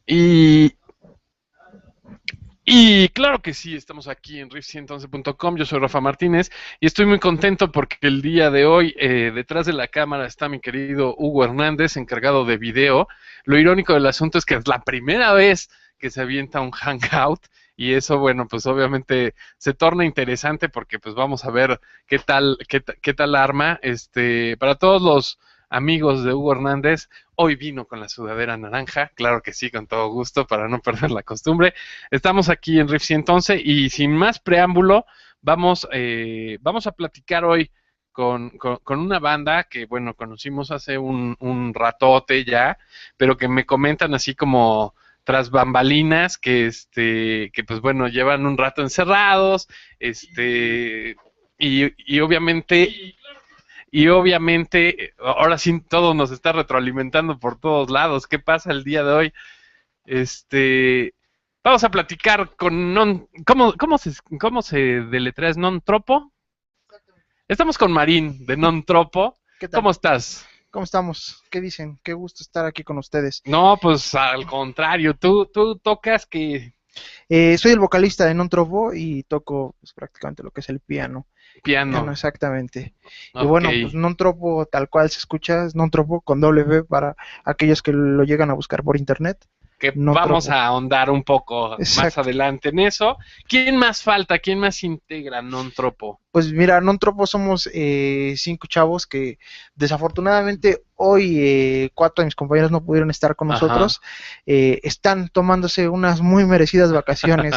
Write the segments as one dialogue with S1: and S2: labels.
S1: Y, y claro que sí, estamos aquí en riff111.com, yo soy Rafa Martínez y estoy muy contento porque el día de hoy detrás de la cámara está mi querido Hugo Hernández, encargado de video. Lo irónico del asunto es que es la primera vez que se avienta un hangout y eso, bueno, pues obviamente se torna interesante porque pues vamos a ver qué tal arma. Para todos los amigos de Hugo Hernández, hoy vino con la sudadera naranja, claro que sí, con todo gusto, para no perder la costumbre. Estamos aquí en Riff 111 y sin más preámbulo, vamos a platicar hoy con una banda que, bueno, conocimos hace un ratote ya, pero que me comentan así como tras bambalinas que pues bueno, llevan un rato encerrados, y obviamente ahora sí todo nos está retroalimentando por todos lados. ¿Qué pasa el día de hoy? Este, Vamos a platicar con ¿cómo se deletrea? ¿Es non tropo? Estamos con Marín de non tropo.
S2: ¿Qué
S1: ¿Cómo
S2: tal?
S1: estás?
S2: ¿Cómo estamos? ¿Qué dicen? Qué gusto estar aquí con ustedes.
S1: No, pues al contrario, tú tocas que
S2: Soy el vocalista de Non Trovo y toco pues, prácticamente lo que es el piano. Piano,
S1: piano.
S2: exactamente. Y
S1: Ok.
S2: bueno, pues Non Trovo tal cual se escucha, es Non Trovo con doble V para aquellos que lo llegan a buscar por internet.
S1: Que
S2: Non
S1: vamos
S2: Trovo.
S1: a ahondar un poco más
S2: Exacto.
S1: adelante en eso. ¿Quién más falta? ¿Quién más integra non tropo?
S2: Pues mira, Non Tropo somos 5 chavos que desafortunadamente hoy 4 de mis compañeros no pudieron estar con
S1: Ajá.
S2: nosotros. Están tomándose unas muy merecidas vacaciones.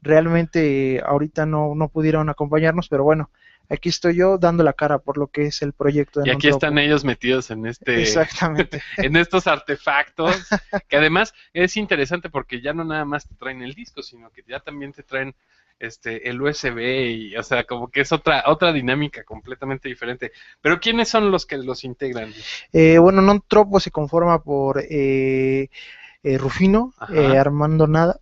S2: Realmente ahorita no pudieron acompañarnos, pero bueno, aquí estoy yo dando la cara por lo que es el proyecto de
S1: Y
S2: Non
S1: aquí están
S2: Tropo.
S1: ellos metidos
S2: Exactamente.
S1: en estos artefactos, que además es interesante porque ya no nada más te traen el disco, sino que ya también te traen el USB y, o sea, como que es otra dinámica completamente diferente. Pero ¿quiénes son los que los integran?
S2: Bueno, Non Tropo se conforma por Rufino,
S1: Ajá.
S2: Armando Nava,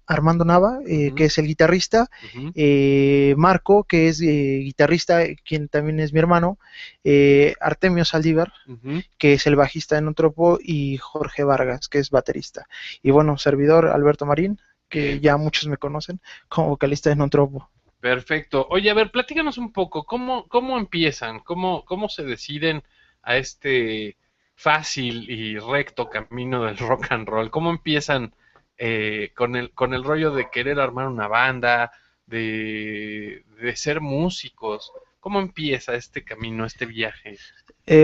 S2: que
S1: Uh-huh,
S2: es el guitarrista,
S1: uh-huh,
S2: Marco, que es guitarrista, quien también es mi hermano, Artemio Saldívar,
S1: uh-huh.
S2: que es el bajista de Notropo, y Jorge Vargas, que es baterista. Y bueno, servidor Alberto Marín, que ya muchos me conocen como vocalista de Notropo.
S1: Perfecto. Oye, a ver, platícanos un poco, ¿cómo empiezan? ¿Cómo se deciden a este fácil y recto camino del rock and roll? ¿Cómo empiezan con el rollo de querer armar una banda, de ser músicos? ¿Cómo empieza este camino, este viaje?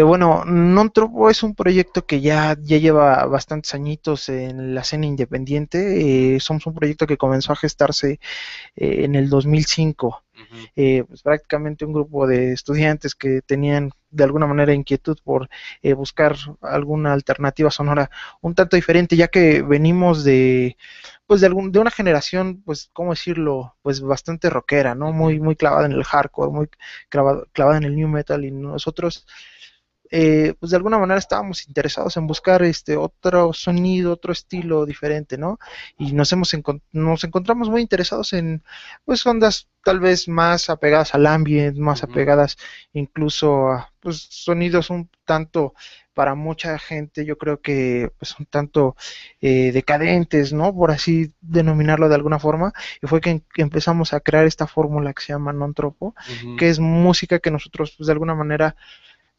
S2: Bueno, Non Tropo es un proyecto que ya lleva bastantes añitos en la escena independiente. Somos un proyecto que comenzó a gestarse en el 2005.
S1: Ujú,
S2: Pues prácticamente un grupo de estudiantes que tenían de alguna manera inquietud por buscar alguna alternativa sonora un tanto diferente, ya que venimos pues de una generación, pues, ¿cómo decirlo? Pues bastante rockera, ¿no?
S1: ujú,
S2: Muy clavada en el hardcore, muy clavada en el new metal, y nosotros pues de alguna manera estábamos interesados en buscar otro sonido, otro estilo diferente, ¿no? Y nos encontramos muy interesados en pues ondas tal vez más apegadas al ambient, más
S1: ujú.
S2: apegadas incluso a pues sonidos un tanto para mucha gente, yo creo que pues un tanto decadentes, ¿no? Por así denominarlo de alguna forma, y fue que empezamos a crear esta fórmula que se llama non tropo,
S1: Ujú.
S2: que es música que nosotros pues de alguna manera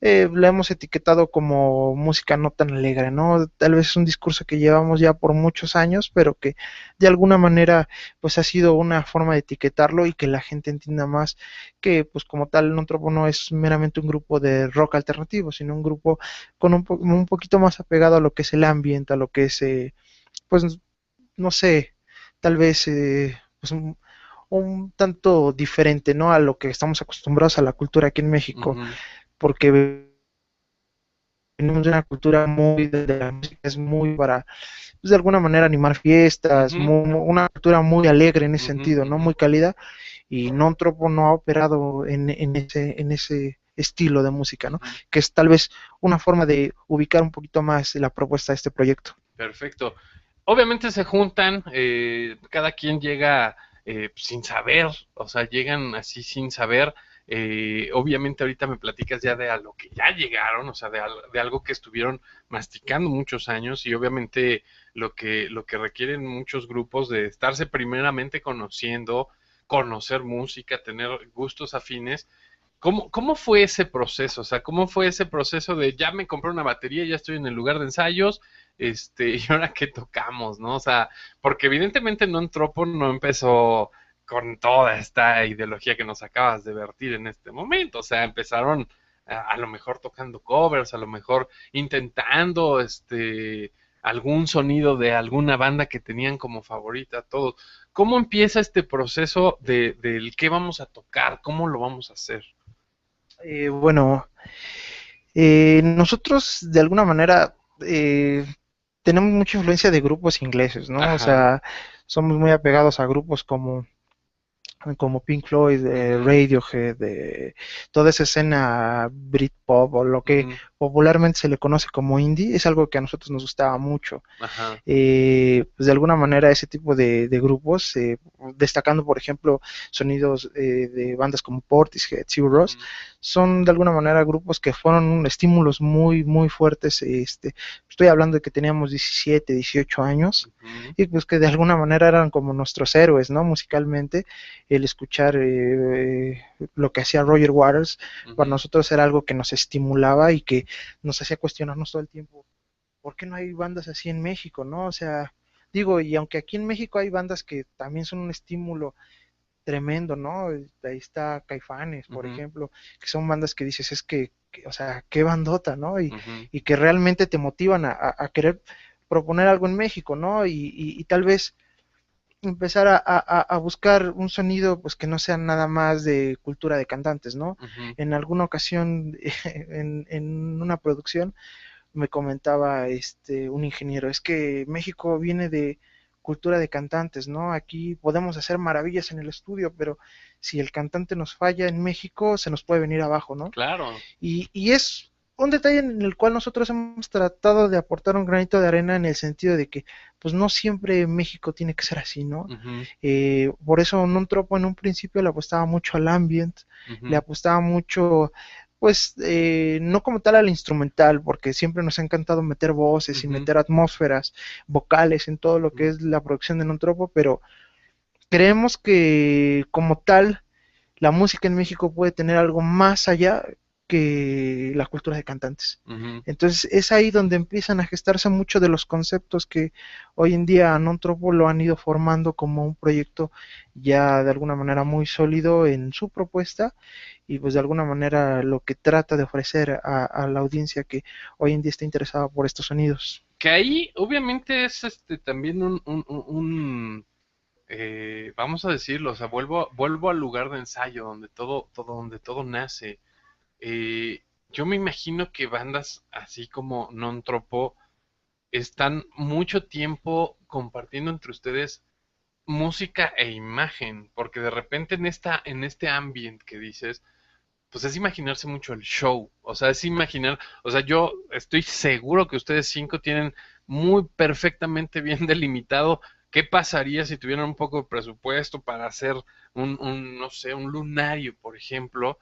S2: la hemos etiquetado como música no tan alegre, ¿no? Tal vez es un discurso que llevamos ya por muchos años, pero que de alguna manera pues ha sido una forma de etiquetarlo y que la gente entienda más que pues como tal Notropo no es meramente un grupo de rock alternativo, sino un grupo con un poquito más apegado a lo que es el ambiente, a lo que es pues no sé, tal vez pues un tanto diferente, ¿no? A lo que estamos acostumbrados a la cultura aquí en México,
S1: Ujú,
S2: porque venimos de una cultura muy de la música, es muy para pues, de alguna manera animar fiestas,
S1: ujú,
S2: una cultura muy alegre en ese
S1: ujú,
S2: sentido, no
S1: ujú.
S2: muy cálida, y Non Tropo no ha operado en ese estilo de música, ¿no?
S1: Ujú.
S2: Que es tal vez una forma de ubicar un poquito más la propuesta de este proyecto.
S1: Perfecto. Obviamente se juntan, cada quien llega sin saber, o sea, llegan así sin saber. Obviamente ahorita me platicas ya de a lo que ya llegaron, o sea, de algo que estuvieron masticando muchos años y obviamente lo que requieren muchos grupos de estarse primeramente conociendo, conocer música, tener gustos afines. ¿Cómo fue ese proceso? O sea, ¿cómo fue ese proceso de ya me compré una batería, ya estoy en el lugar de ensayos, y ahora qué tocamos, ¿no? O sea, porque evidentemente Non Tropo no empezó con toda esta ideología que nos acabas de vertir en este momento. O sea, empezaron a lo mejor tocando covers, a lo mejor intentando algún sonido de alguna banda que tenían como favorita, todos. ¿Cómo empieza este proceso del qué vamos a tocar? ¿Cómo lo vamos a hacer?
S2: Bueno, nosotros de alguna manera tenemos mucha influencia de grupos ingleses, ¿no? O
S1: Ajá.
S2: sea, somos muy apegados a grupos como Pink Floyd,
S1: Ujú,
S2: Radiohead, toda esa escena Britpop o lo que
S1: ujú,
S2: popularmente se le conoce como indie, es algo que a nosotros nos gustaba mucho.
S1: ajá.
S2: Pues de alguna manera ese tipo de grupos, destacando por ejemplo sonidos de bandas como Portishead, Sigur Rós,
S1: Ujú,
S2: son de alguna manera grupos que fueron estímulos muy fuertes. Estoy hablando de que teníamos 17, 18 años
S1: ujú,
S2: y pues que de alguna manera eran como nuestros héroes, ¿no? Musicalmente, el escuchar lo que hacía Roger Waters, para
S1: ujú,
S2: nosotros era algo que nos estimulaba y que nos hacía cuestionarnos todo el tiempo ¿por qué no hay bandas así en México, no? O sea, digo, y aunque aquí en México hay bandas que también son un estímulo tremendo, ¿no? Ahí está Caifanes, por
S1: ujú,
S2: ejemplo, que son bandas que dices, o sea, qué bandota, ¿no?
S1: ujú,
S2: Y que realmente te motivan a querer proponer algo en México, ¿no? Y tal vez empezar a buscar un sonido pues que no sea nada más de cultura de cantantes, ¿no?
S1: ujú,
S2: En alguna ocasión en una producción me comentaba un ingeniero, es que México viene de cultura de cantantes, ¿no? Aquí podemos hacer maravillas en el estudio, pero si el cantante nos falla en México, se nos puede venir abajo, ¿no?
S1: claro.
S2: Y es un detalle en el cual nosotros hemos tratado de aportar un granito de arena en el sentido de que pues no siempre México tiene que ser así, ¿no?
S1: Ujú,
S2: Por eso Non Tropo en un principio le apostaba mucho al ambient, le
S1: ujú,
S2: apostaba mucho pues no como tal al instrumental, porque siempre nos ha encantado meter voces y
S1: ujú,
S2: meter atmósferas vocales en todo lo que
S1: ujú,
S2: es la producción de Non Tropo, pero creemos que como tal la música en México puede tener algo más allá que la cultura de cantantes.
S1: ujú.
S2: Entonces es ahí donde empiezan a gestarse muchos de los conceptos que hoy en día Non Tropo lo han ido formando como un proyecto ya de alguna manera muy sólido en su propuesta y pues de alguna manera lo que trata de ofrecer a la audiencia que hoy en día está interesada por estos sonidos.
S1: Que ahí obviamente es también vamos a decirlo, o sea, vuelvo al lugar de ensayo donde todo nace. Eh, yo me imagino que bandas así como Non Tropo están mucho tiempo compartiendo entre ustedes música e imagen, porque de repente en este ambient que dices, pues es imaginarse mucho el show, o sea, es imaginar, o sea, yo estoy seguro que ustedes cinco tienen muy perfectamente bien delimitado qué pasaría si tuvieran un poco de presupuesto para hacer no sé, un lunario, por ejemplo,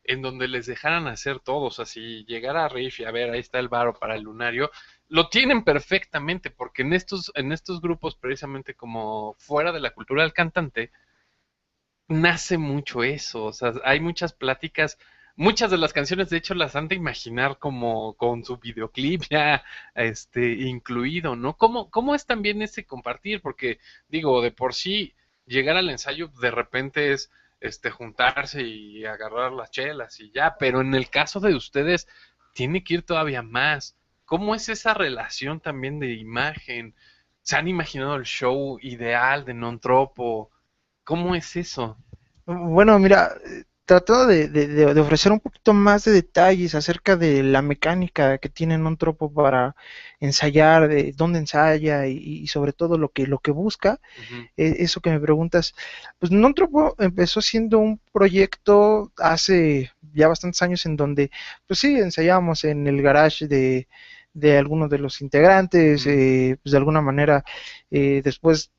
S1: en donde les dejaran hacer todo, o sea, si llegara a Riff y a ver, ahí está el varo para el lunario, lo tienen perfectamente, porque en estos grupos, precisamente como fuera de la cultura del cantante, nace mucho eso, o sea, hay muchas pláticas, muchas de las canciones de hecho las han de imaginar como con su videoclip ya incluido, ¿no? ¿Cómo es también ese compartir? Porque digo, de por sí llegar al ensayo de repente es juntarse y agarrar las chelas y ya, pero en el caso de ustedes tiene que ir todavía más. ¿Cómo es esa relación también de imagen? ¿Se han imaginado el show ideal de Non Tropo? ¿Cómo es eso?
S2: Bueno, mira, tratando de ofrecer un poquito más de detalles acerca de la mecánica que tiene un tropo para ensayar, de dónde ensaya y sobre todo lo que busca,
S1: Ujú,
S2: eso que me preguntas, pues Non Tropo empezó siendo un proyecto hace ya bastantes años en donde, pues sí, ensayábamos en el garage de algunos de los integrantes, pues de alguna manera después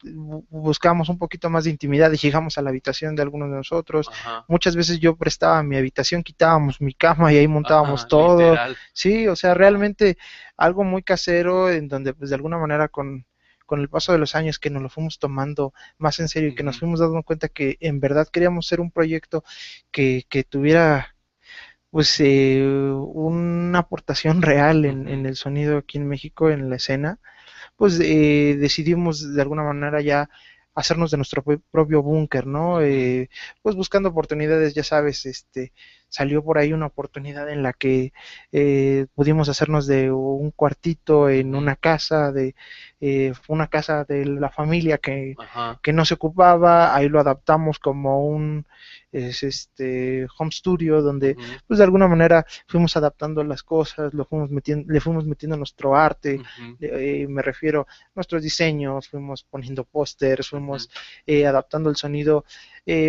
S2: buscamos un poquito más de intimidad y llegamos a la habitación de algunos de nosotros.
S1: Ajá,
S2: Muchas veces yo prestaba mi habitación, quitábamos mi cama y ahí montábamos
S1: ajá,
S2: todo.
S1: literal.
S2: Sí, o sea, realmente algo muy casero en donde pues de alguna manera con el paso de los años que nos lo fuimos tomando más en serio y que nos
S1: Ujú,
S2: fuimos dando cuenta que en verdad queríamos ser un proyecto que tuviera pues una aportación real en
S1: ujú,
S2: el sonido aquí en México, en la escena, pues decidimos de alguna manera ya hacernos de nuestro propio búnker, ¿no?
S1: ujú,
S2: Pues buscando oportunidades, ya sabes, salió por ahí una oportunidad en la que pudimos hacernos de un cuartito en
S1: ujú,
S2: una casa de la familia
S1: ajá,
S2: que no se ocupaba, ahí lo adaptamos como un home studio donde
S1: ujú,
S2: pues de alguna manera fuimos adaptando las cosas, le fuimos metiendo nuestro arte,
S1: ujú,
S2: me refiero a nuestros diseños, fuimos poniendo pósters,
S1: ujú.
S2: fuimos adaptando el sonido,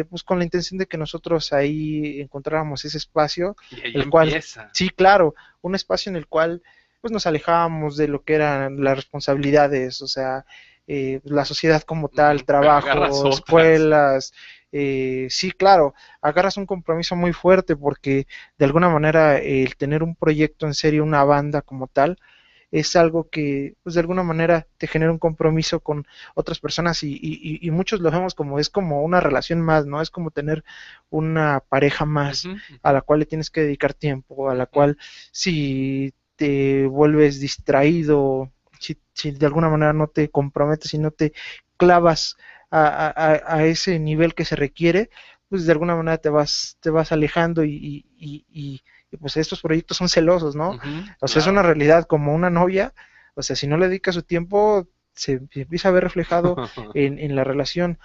S2: pues con la intención de que nosotros ahí encontráramos ese espacio,
S1: Y ahí
S2: el cual,
S1: empieza.
S2: sí, claro, un espacio en el cual pues nos alejábamos de lo que eran las responsabilidades, o sea, la sociedad como tal,
S1: Ujú, pero agarras
S2: trabajo,
S1: otras.
S2: escuelas, sí, claro, agarras un compromiso muy fuerte porque de alguna manera el tener un proyecto en serio, una banda como tal, es algo que pues de alguna manera te genera un compromiso con otras personas y muchos lo vemos como es como una relación más, ¿no? Es como tener una pareja más
S1: Ujú,
S2: a
S1: ujú,
S2: la cual le tienes que dedicar tiempo, a la
S1: ujú.
S2: cual si te vuelves distraído, si de alguna manera no te comprometes y no te clavas a ese nivel que se requiere, pues de alguna manera te vas alejando y pues estos proyectos son celosos, ¿no?
S1: Ujú,
S2: O sea, es una
S1: claro.
S2: realidad como una novia, o sea, si no le dedica su tiempo, se empieza a ver reflejado en la relación,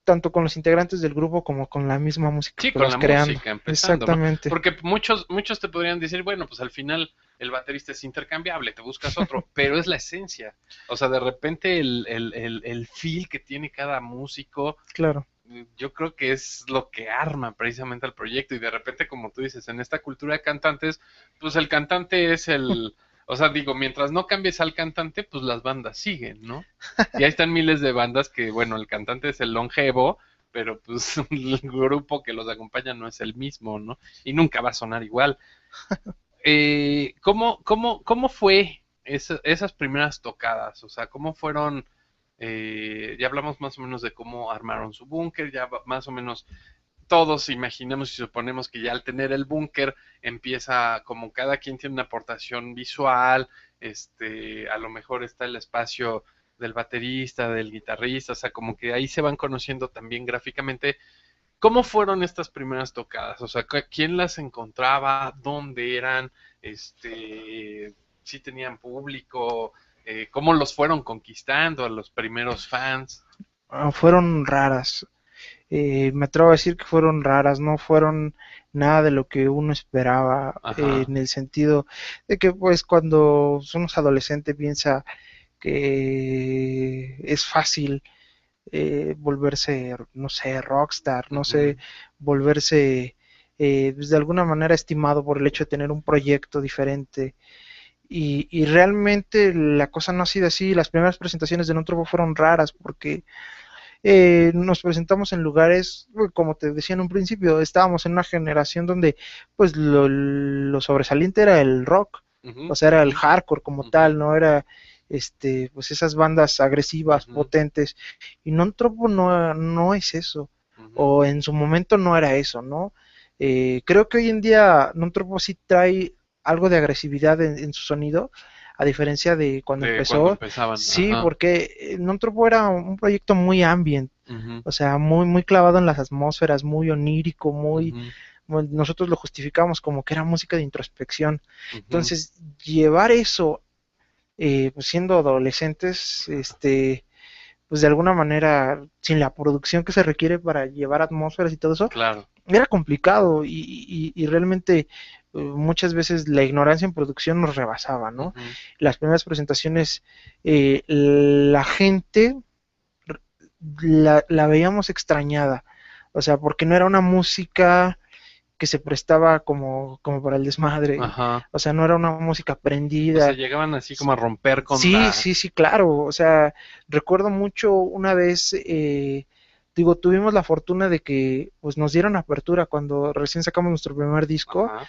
S2: tanto con los integrantes del grupo como con la misma música
S1: Sí,
S2: que
S1: con
S2: vas
S1: la
S2: creando.
S1: música empezando, ¿no?
S2: Exactamente,
S1: Porque muchos te podrían decir, bueno, pues al final el baterista es intercambiable, te buscas otro, pero es la esencia. O sea, de repente el feel que tiene cada músico,
S2: claro.
S1: yo creo que es lo que arma precisamente al proyecto. Y de repente, como tú dices, en esta cultura de cantantes, pues el cantante es el, o sea, digo, mientras no cambies al cantante, pues las bandas siguen, ¿no? Y ahí están miles de bandas que, bueno, el cantante es el longevo, pero pues el grupo que los acompaña no es el mismo, ¿no? Y nunca va a sonar igual. ¿Cómo fue esas primeras tocadas? O sea, ¿cómo fueron? Ya hablamos más o menos de cómo armaron su búnker, ya más o menos todos imaginemos y suponemos que ya al tener el búnker empieza como cada quien tiene una aportación visual, a lo mejor está el espacio del baterista, del guitarrista, o sea, como que ahí se van conociendo también gráficamente. ¿Cómo fueron estas primeras tocadas? O sea, ¿quién las encontraba? ¿Dónde eran? ¿Sí tenían público? ¿Cómo los fueron conquistando a los primeros fans?
S2: Fueron raras. Me atrevo a decir que fueron raras, no fueron nada de lo que uno esperaba,
S1: Ajá.
S2: en el sentido de que pues cuando somos adolescentes piensa que es fácil volverse, no sé, rockstar, no sé,
S1: Ujú,
S2: volverse pues, de alguna manera estimado por el hecho de tener un proyecto diferente. Y realmente la cosa no ha sido así. Las primeras presentaciones de Nutropo fueron raras porque nos presentamos en lugares, como te decía en un principio, estábamos en una generación donde pues lo sobresaliente era el rock,
S1: ujú,
S2: o sea, era el
S1: ujú,
S2: hardcore como
S1: ujú,
S2: tal, no era pues esas bandas agresivas,
S1: ujú,
S2: potentes, y Non Tropo no es eso,
S1: ujú.
S2: o en su momento no era eso, ¿no? Creo que hoy en día Non Tropo sí trae algo de agresividad en su sonido, a diferencia de cuando
S1: De cuando
S2: empezó.
S1: empezaban,
S2: Sí,
S1: ajá.
S2: porque Non Tropo era un proyecto muy ambient,
S1: Ujú,
S2: o sea, muy clavado en las atmósferas, muy onírico,
S1: ujú,
S2: nosotros lo justificamos como que era música de introspección.
S1: ujú,
S2: Entonces, llevar eso, pues siendo adolescentes, pues de alguna manera, sin la producción que se requiere para llevar atmósferas y todo eso,
S1: claro.
S2: era complicado y realmente muchas veces la ignorancia en producción nos rebasaba, ¿no?
S1: Ujú,
S2: Las primeras presentaciones, la gente la veíamos extrañada, o sea, porque no era una música que se prestaba como para el desmadre,
S1: Ajá.
S2: o sea, no era una música
S1: O sea,
S2: aprendida.
S1: llegaban así como a romper con
S2: Sí,
S1: la...
S2: sí, sí, claro, o sea, recuerdo mucho una vez, digo, tuvimos la fortuna de que pues nos dieron apertura cuando recién sacamos nuestro primer disco.
S1: Ajá.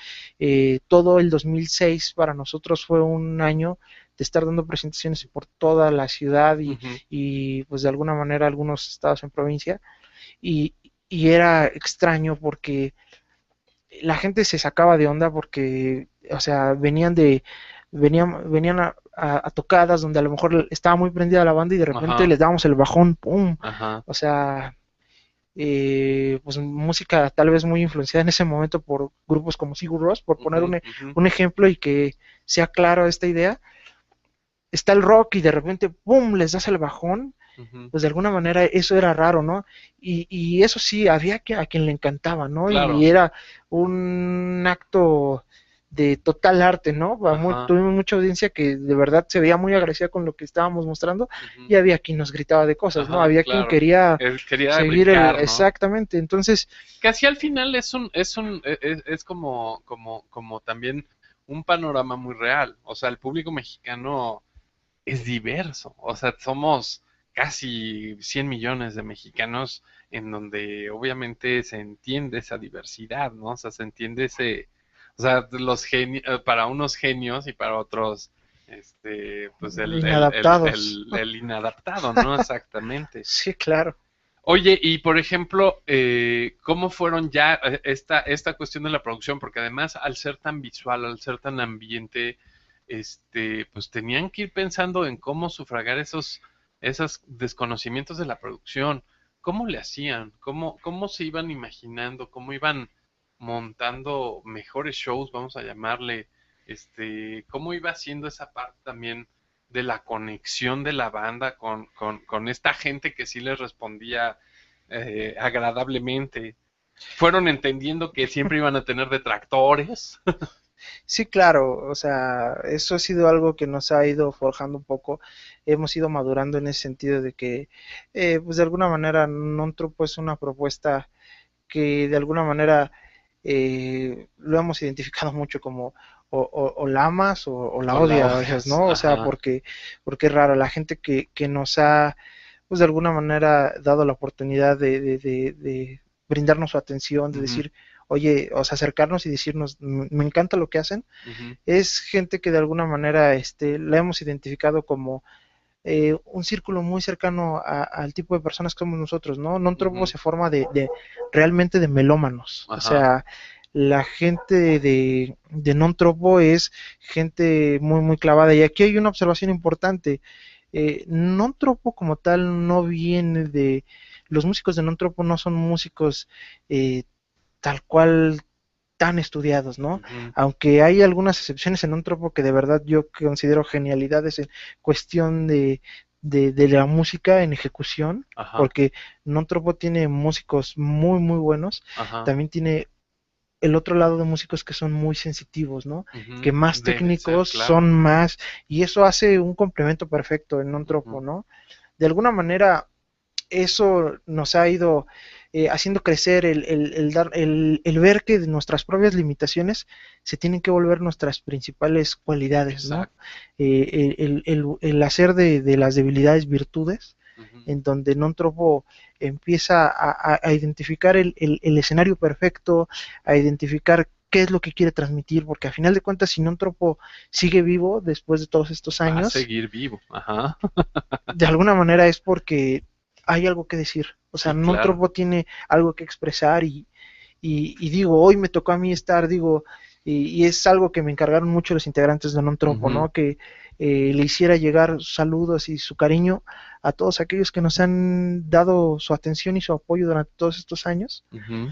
S2: Todo el 2006 para nosotros fue un año de estar dando presentaciones por toda la ciudad
S1: Ujú.
S2: y pues de alguna manera algunos estados en provincia, y, y era extraño porque la gente se sacaba de onda porque, o sea, venían a tocadas donde a lo mejor estaba muy prendida la banda y de repente
S1: Ajá.
S2: les dábamos el bajón, ¡pum!
S1: Ajá.
S2: O sea, pues música tal vez muy influenciada en ese momento por grupos como Sigur Rós, por poner
S1: Ujú, ujú,
S2: un ejemplo y que sea claro esta idea. Está el rock y de repente, ¡pum!, les das el bajón,
S1: ujú.
S2: pues de alguna manera eso era raro, ¿no? Y eso sí, había a quien le encantaba, ¿no? Y
S1: Claro.
S2: era un acto de total arte, ¿no?
S1: Ajá.
S2: Tuvimos mucha audiencia que de verdad se veía muy agradecida con lo que estábamos mostrando,
S1: Ujú.
S2: y había quien nos gritaba de cosas, ¿no?
S1: Ajá,
S2: Había quien
S1: claro.
S2: quería
S1: Quería
S2: seguir
S1: brincar, ¿no?
S2: exactamente. Entonces,
S1: Que así al final es como también un panorama muy real. O sea, el público mexicano es diverso. O sea, somos casi 100 millones de mexicanos en donde obviamente se entiende esa diversidad, ¿no? O sea, se entiende ese, o sea, los genios, para unos genios y para otros, pues
S2: inadaptados.
S1: el inadaptado, ¿no? Exactamente.
S2: Sí, claro.
S1: Oye, y por ejemplo, ¿cómo fueron ya esta cuestión de la producción? Porque además, al ser tan visual, al ser tan ambiente, pues tenían que ir pensando en cómo sufragar esos desconocimientos de la producción. ¿Cómo le hacían? ¿Cómo se iban imaginando? ¿Cómo iban montando mejores shows, vamos a llamarle? ¿Cómo iba haciendo esa parte también de la conexión de la banda con esta gente que sí les respondía agradablemente? Fueron entendiendo que siempre iban a tener detractores.
S2: Sí, claro, o sea, eso ha sido algo que nos ha ido forjando un poco, hemos ido madurando en ese sentido de que, pues de alguna manera, Non Trupo es una propuesta que de alguna manera lo hemos identificado mucho como o la amas o la
S1: O la
S2: odias,
S1: odias.
S2: ¿no? O sea,
S1: Ajá.
S2: porque es raro, la gente que nos ha, pues de alguna manera, dado la oportunidad de brindarnos su atención, de
S1: Ujú,
S2: decir, oye, o sea, acercarnos y decirnos, me encanta lo que hacen,
S1: ujú,
S2: es gente que de alguna manera la hemos identificado como un círculo muy cercano al tipo de personas que somos nosotros, ¿no? Non Tropo
S1: ujú.
S2: se forma realmente de melómanos, o
S1: Ajá.
S2: sea, la gente de Non Tropo es gente muy, muy clavada. Y aquí hay una observación importante. Non Tropo como tal no viene los músicos de Non Tropo no son músicos eh, tal cual tan estudiados, ¿no?
S1: Ujú.
S2: Aunque hay algunas excepciones en un tropo que de verdad yo considero genialidades en cuestión de la música en ejecución,
S1: Ajá.
S2: porque non tropo tiene músicos muy, muy buenos,
S1: Ajá.
S2: también tiene el otro lado de músicos que son muy sensitivos, ¿no? Que
S1: Ujú.
S2: más
S1: Debe ser,
S2: técnicos
S1: claro.
S2: son más, y eso hace un complemento perfecto en un tropo,
S1: Ujú.
S2: ¿no? De alguna manera, eso nos ha ido haciendo crecer el ver que de nuestras propias limitaciones se tienen que volver nuestras principales cualidades, ¿no?
S1: Exacto.
S2: El hacer de las debilidades virtudes,
S1: Ujú.
S2: en donde non tropo empieza a identificar el escenario perfecto, a identificar qué es lo que quiere transmitir, porque a final de cuentas, si non tropo sigue vivo después de todos estos
S1: Va a
S2: años,
S1: seguir vivo. Ajá.
S2: de alguna manera es porque hay algo que decir. O sea,
S1: Sí,
S2: Non
S1: claro.
S2: Tropo tiene algo que expresar y digo, hoy me tocó a mí estar, digo, y es algo que me encargaron mucho los integrantes de Non Tropo,
S1: Ujú,
S2: ¿no? Que le hiciera llegar saludos y su cariño a todos aquellos que nos han dado su atención y su apoyo durante todos estos años.
S1: ujú.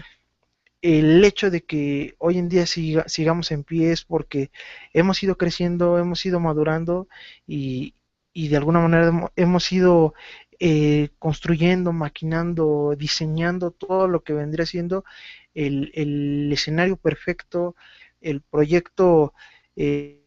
S2: El hecho de que hoy en día sigamos en pie es porque hemos ido creciendo, hemos ido madurando y de alguna manera hemos ido construyendo, maquinando, diseñando todo lo que vendría siendo el escenario perfecto, el proyecto eh,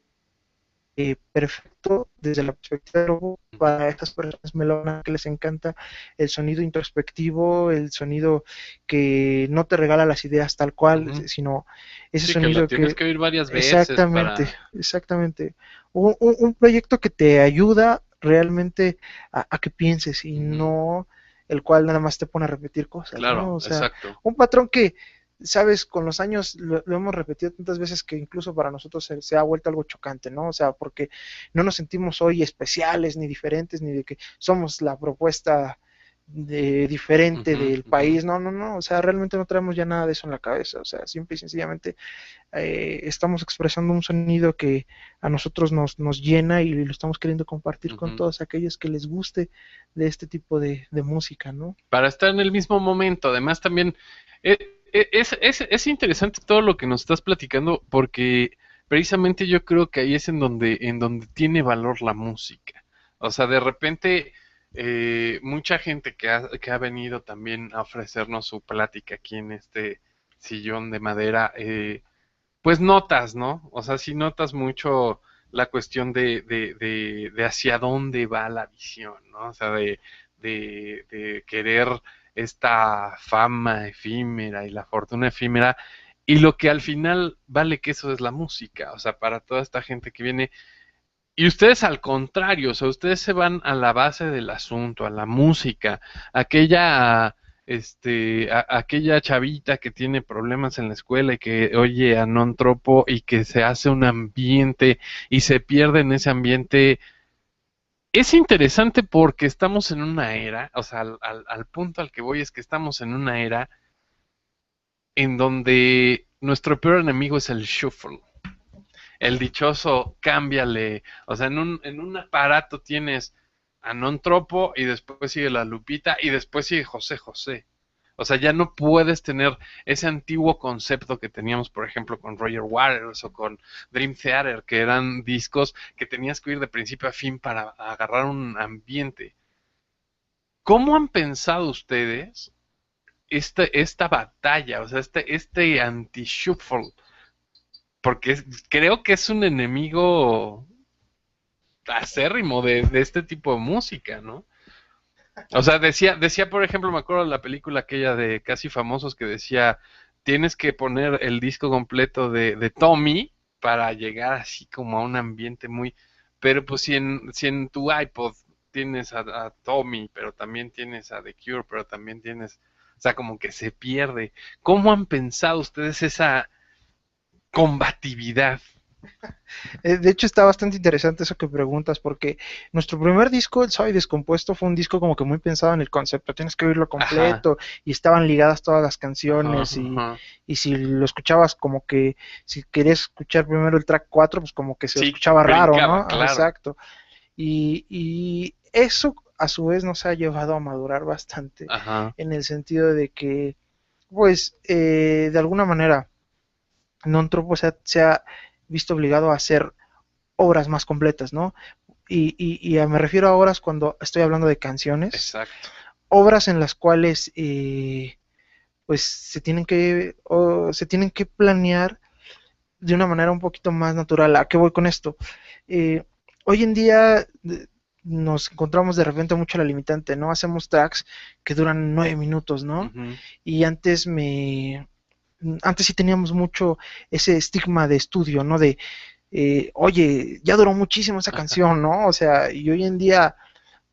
S2: perfecto desde la perspectiva del lobo para estas personas melonas que les encanta el sonido introspectivo, el sonido que no te regala las ideas tal cual,
S1: Ujú.
S2: sino ese
S1: Sí, que lo
S2: sonido
S1: tienes
S2: que
S1: que oír varias veces
S2: exactamente,
S1: para...
S2: exactamente, un proyecto que te ayuda realmente a que pienses y
S1: Ujú.
S2: no el cual nada más te pone a repetir cosas, ¿no?
S1: Claro,
S2: O sea,
S1: exacto.
S2: un patrón que sabes, con los años lo hemos repetido tantas veces que incluso para nosotros se ha vuelto algo chocante, ¿no? O sea, porque no nos sentimos hoy especiales ni diferentes, ni de que somos la propuesta diferente
S1: Ujú,
S2: del
S1: ujú.
S2: país, no, no, no, o sea, realmente no traemos ya nada de eso en la cabeza, o sea, simple y sencillamente estamos expresando un sonido que a nosotros nos llena y lo estamos queriendo compartir con
S1: Ujú.
S2: todos aquellos que les guste de este tipo de música, ¿no?
S1: Para estar en el mismo momento. Además, también es interesante todo lo que nos estás platicando porque precisamente yo creo que ahí es en donde tiene valor la música. O sea, de repente, mucha gente que ha venido también a ofrecernos su plática aquí en este sillón de madera, pues notas, ¿no? O sea, sí notas mucho la cuestión de hacia dónde va la visión, ¿no? O sea, de querer esta fama efímera y la fortuna efímera, y lo que al final vale que eso es la música, o sea, para toda esta gente que viene. Y ustedes al contrario, o sea, ustedes se van a la base del asunto, a la música, aquella, aquella chavita que tiene problemas en la escuela y que oye a non tropo y que se hace un ambiente y se pierde en ese ambiente. Es interesante porque estamos en una era, o sea, al punto al que voy es que estamos en una era en donde nuestro peor enemigo es el shuffle. El dichoso cámbiale. O sea, en un aparato tienes a Non Tropo y después sigue la Lupita y después sigue José José. O sea, ya no puedes tener ese antiguo concepto que teníamos, por ejemplo, con Roger Waters o con Dream Theater, que eran discos que tenías que ir de principio a fin para agarrar un ambiente. ¿Cómo han pensado ustedes esta batalla, o sea, este anti-shuffle? Porque creo que es un enemigo acérrimo de este tipo de música, ¿no? O sea, decía, por ejemplo, me acuerdo de la película aquella de Casi Famosos que decía, tienes que poner el disco completo de Tommy para llegar así como a un ambiente muy... Pero pues si en tu iPod tienes a Tommy, pero también tienes a The Cure, pero también tienes... O sea, como que se pierde. ¿Cómo han pensado ustedes esa combatividad?
S2: De hecho, está bastante interesante eso que preguntas, porque nuestro primer disco, El Suave y Descompuesto, fue un disco como que muy pensado en el concepto, tienes que oírlo
S1: Ajá,
S2: completo, y estaban ligadas todas las
S1: ajá,
S2: canciones,
S1: ajá.
S2: y si lo escuchabas como que, si querías escuchar primero el track 4 pues como que se
S1: Sí,
S2: escuchaba raro, ¿no?
S1: brincaba,
S2: Ah,
S1: claro.
S2: exacto. Y eso a su vez nos ha llevado a madurar bastante,
S1: Ajá.
S2: en el sentido de que, pues, de alguna manera, Non Tropo se ha visto obligado a hacer obras más completas, ¿no? Y me refiero a obras cuando estoy hablando de canciones,
S1: Exacto.
S2: obras en las cuales pues se tienen que planear de una manera un poquito más natural. ¿A qué voy con esto? Eh, Hoy en día nos encontramos de repente mucho la limitante, ¿no? Hacemos tracks que duran 9 minutos, ¿no?
S1: Ujú.
S2: Y antes sí teníamos mucho ese estigma de estudio, ¿no? De oye, ya duró muchísimo esa canción, ¿no? O sea, y hoy en día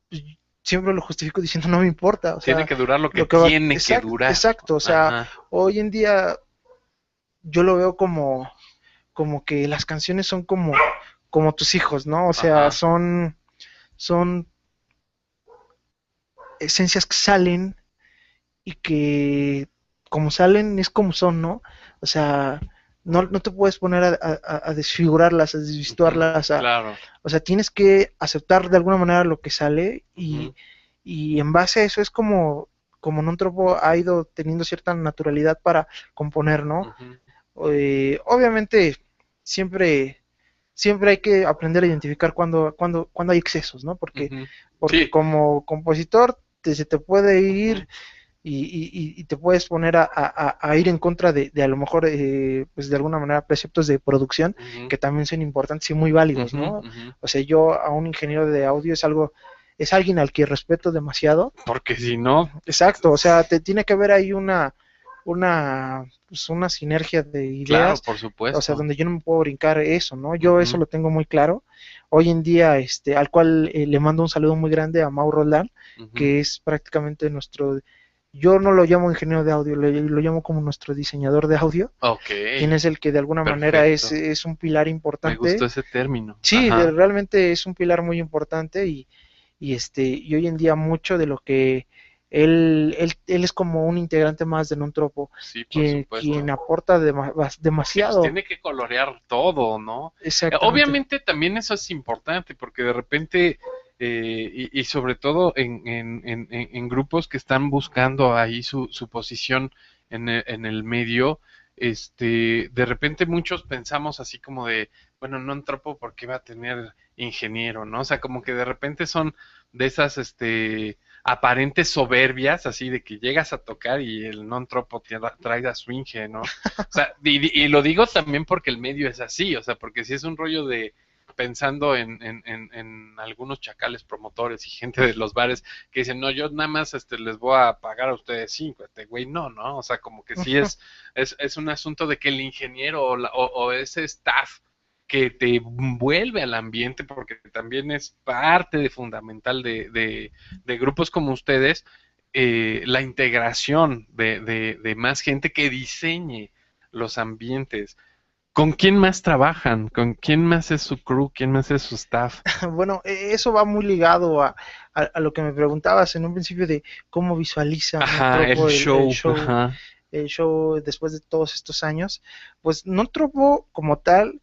S2: pues, siempre lo justifico diciendo no me importa, o
S1: Tiene
S2: sea,
S1: que durar lo que
S2: lo que va,
S1: tiene que
S2: exacto,
S1: durar.
S2: exacto, o sea,
S1: Ajá.
S2: hoy en día yo lo veo como que las canciones son como tus hijos, ¿no? O sea,
S1: Ajá.
S2: son esencias que salen y que como salen es como son, ¿no? O sea, no te puedes poner a desfigurarlas, a
S1: Ujú.
S2: desvirtuarlas,
S1: Claro.
S2: o sea, tienes que aceptar de alguna manera lo que sale
S1: Ujú.
S2: y en base a eso es como un tropo ha ido teniendo cierta naturalidad para componer, ¿no?
S1: Ujú.
S2: Obviamente siempre, siempre hay que aprender a identificar cuando hay excesos, ¿no? Porque,
S1: Ujú.
S2: porque
S1: Sí.
S2: como compositor se te puede ir
S1: Ujú.
S2: y te puedes poner a ir en contra de a lo mejor, pues de alguna manera, preceptos de producción
S1: Ujú,
S2: que también son importantes y muy válidos,
S1: ujú,
S2: ¿no?
S1: ujú.
S2: O sea, yo a un ingeniero de audio es alguien al que respeto demasiado.
S1: Porque si no,
S2: Exacto, o sea, te tiene que haber ahí pues una sinergia de
S1: claro,
S2: ideas,
S1: por
S2: o sea,
S1: supuesto.
S2: donde yo no me puedo brincar eso, ¿no? Yo eso
S1: Ujú,
S2: lo tengo muy claro. Hoy en día, al cual le mando un saludo muy grande a Mauro Roldán,
S1: ujú.
S2: que es prácticamente nuestro, yo no lo llamo ingeniero de audio, lo llamo como nuestro diseñador de audio,
S1: Ok,
S2: quien es el que de alguna manera
S1: perfecto.
S2: es un pilar
S1: Me gustó
S2: importante.
S1: ese término.
S2: Sí,
S1: Ajá.
S2: realmente es un pilar muy importante y hoy en día mucho de lo que él es como un integrante más de Nontropo,
S1: Sí, por
S2: quien
S1: supuesto.
S2: aporta
S1: Sí, pues
S2: demasiado,
S1: tiene que colorear todo, ¿no?
S2: exactamente.
S1: Obviamente también eso es importante porque de repente, y sobre todo en grupos que están buscando ahí su posición en el medio, de repente muchos pensamos así como de, bueno, no entropo porque va a tener ingeniero, ¿no? O sea, como que de repente son de esas, aparentes soberbias, así de que llegas a tocar y el non tropo traiga swinge, ¿no? O sea, y lo digo también porque el medio es así, o sea, porque si es un rollo de pensando en algunos chacales promotores y gente de los bares que dicen, no, yo nada más les voy a pagar a ustedes 5, güey, no, no, o sea, como que sí es un asunto de que el ingeniero o ese staff que te vuelve al ambiente, porque también es parte de fundamental de grupos como ustedes, la integración de más gente que diseñe los ambientes. ¿Con quién más trabajan? ¿Con quién más es su crew? ¿Quién más es su staff?
S2: Bueno, eso va muy ligado a lo que me preguntabas en un principio de cómo visualiza
S1: Ajá, el
S2: Nontropo
S1: show, ajá.
S2: el show después de todos estos años. Pues Nontropo como tal,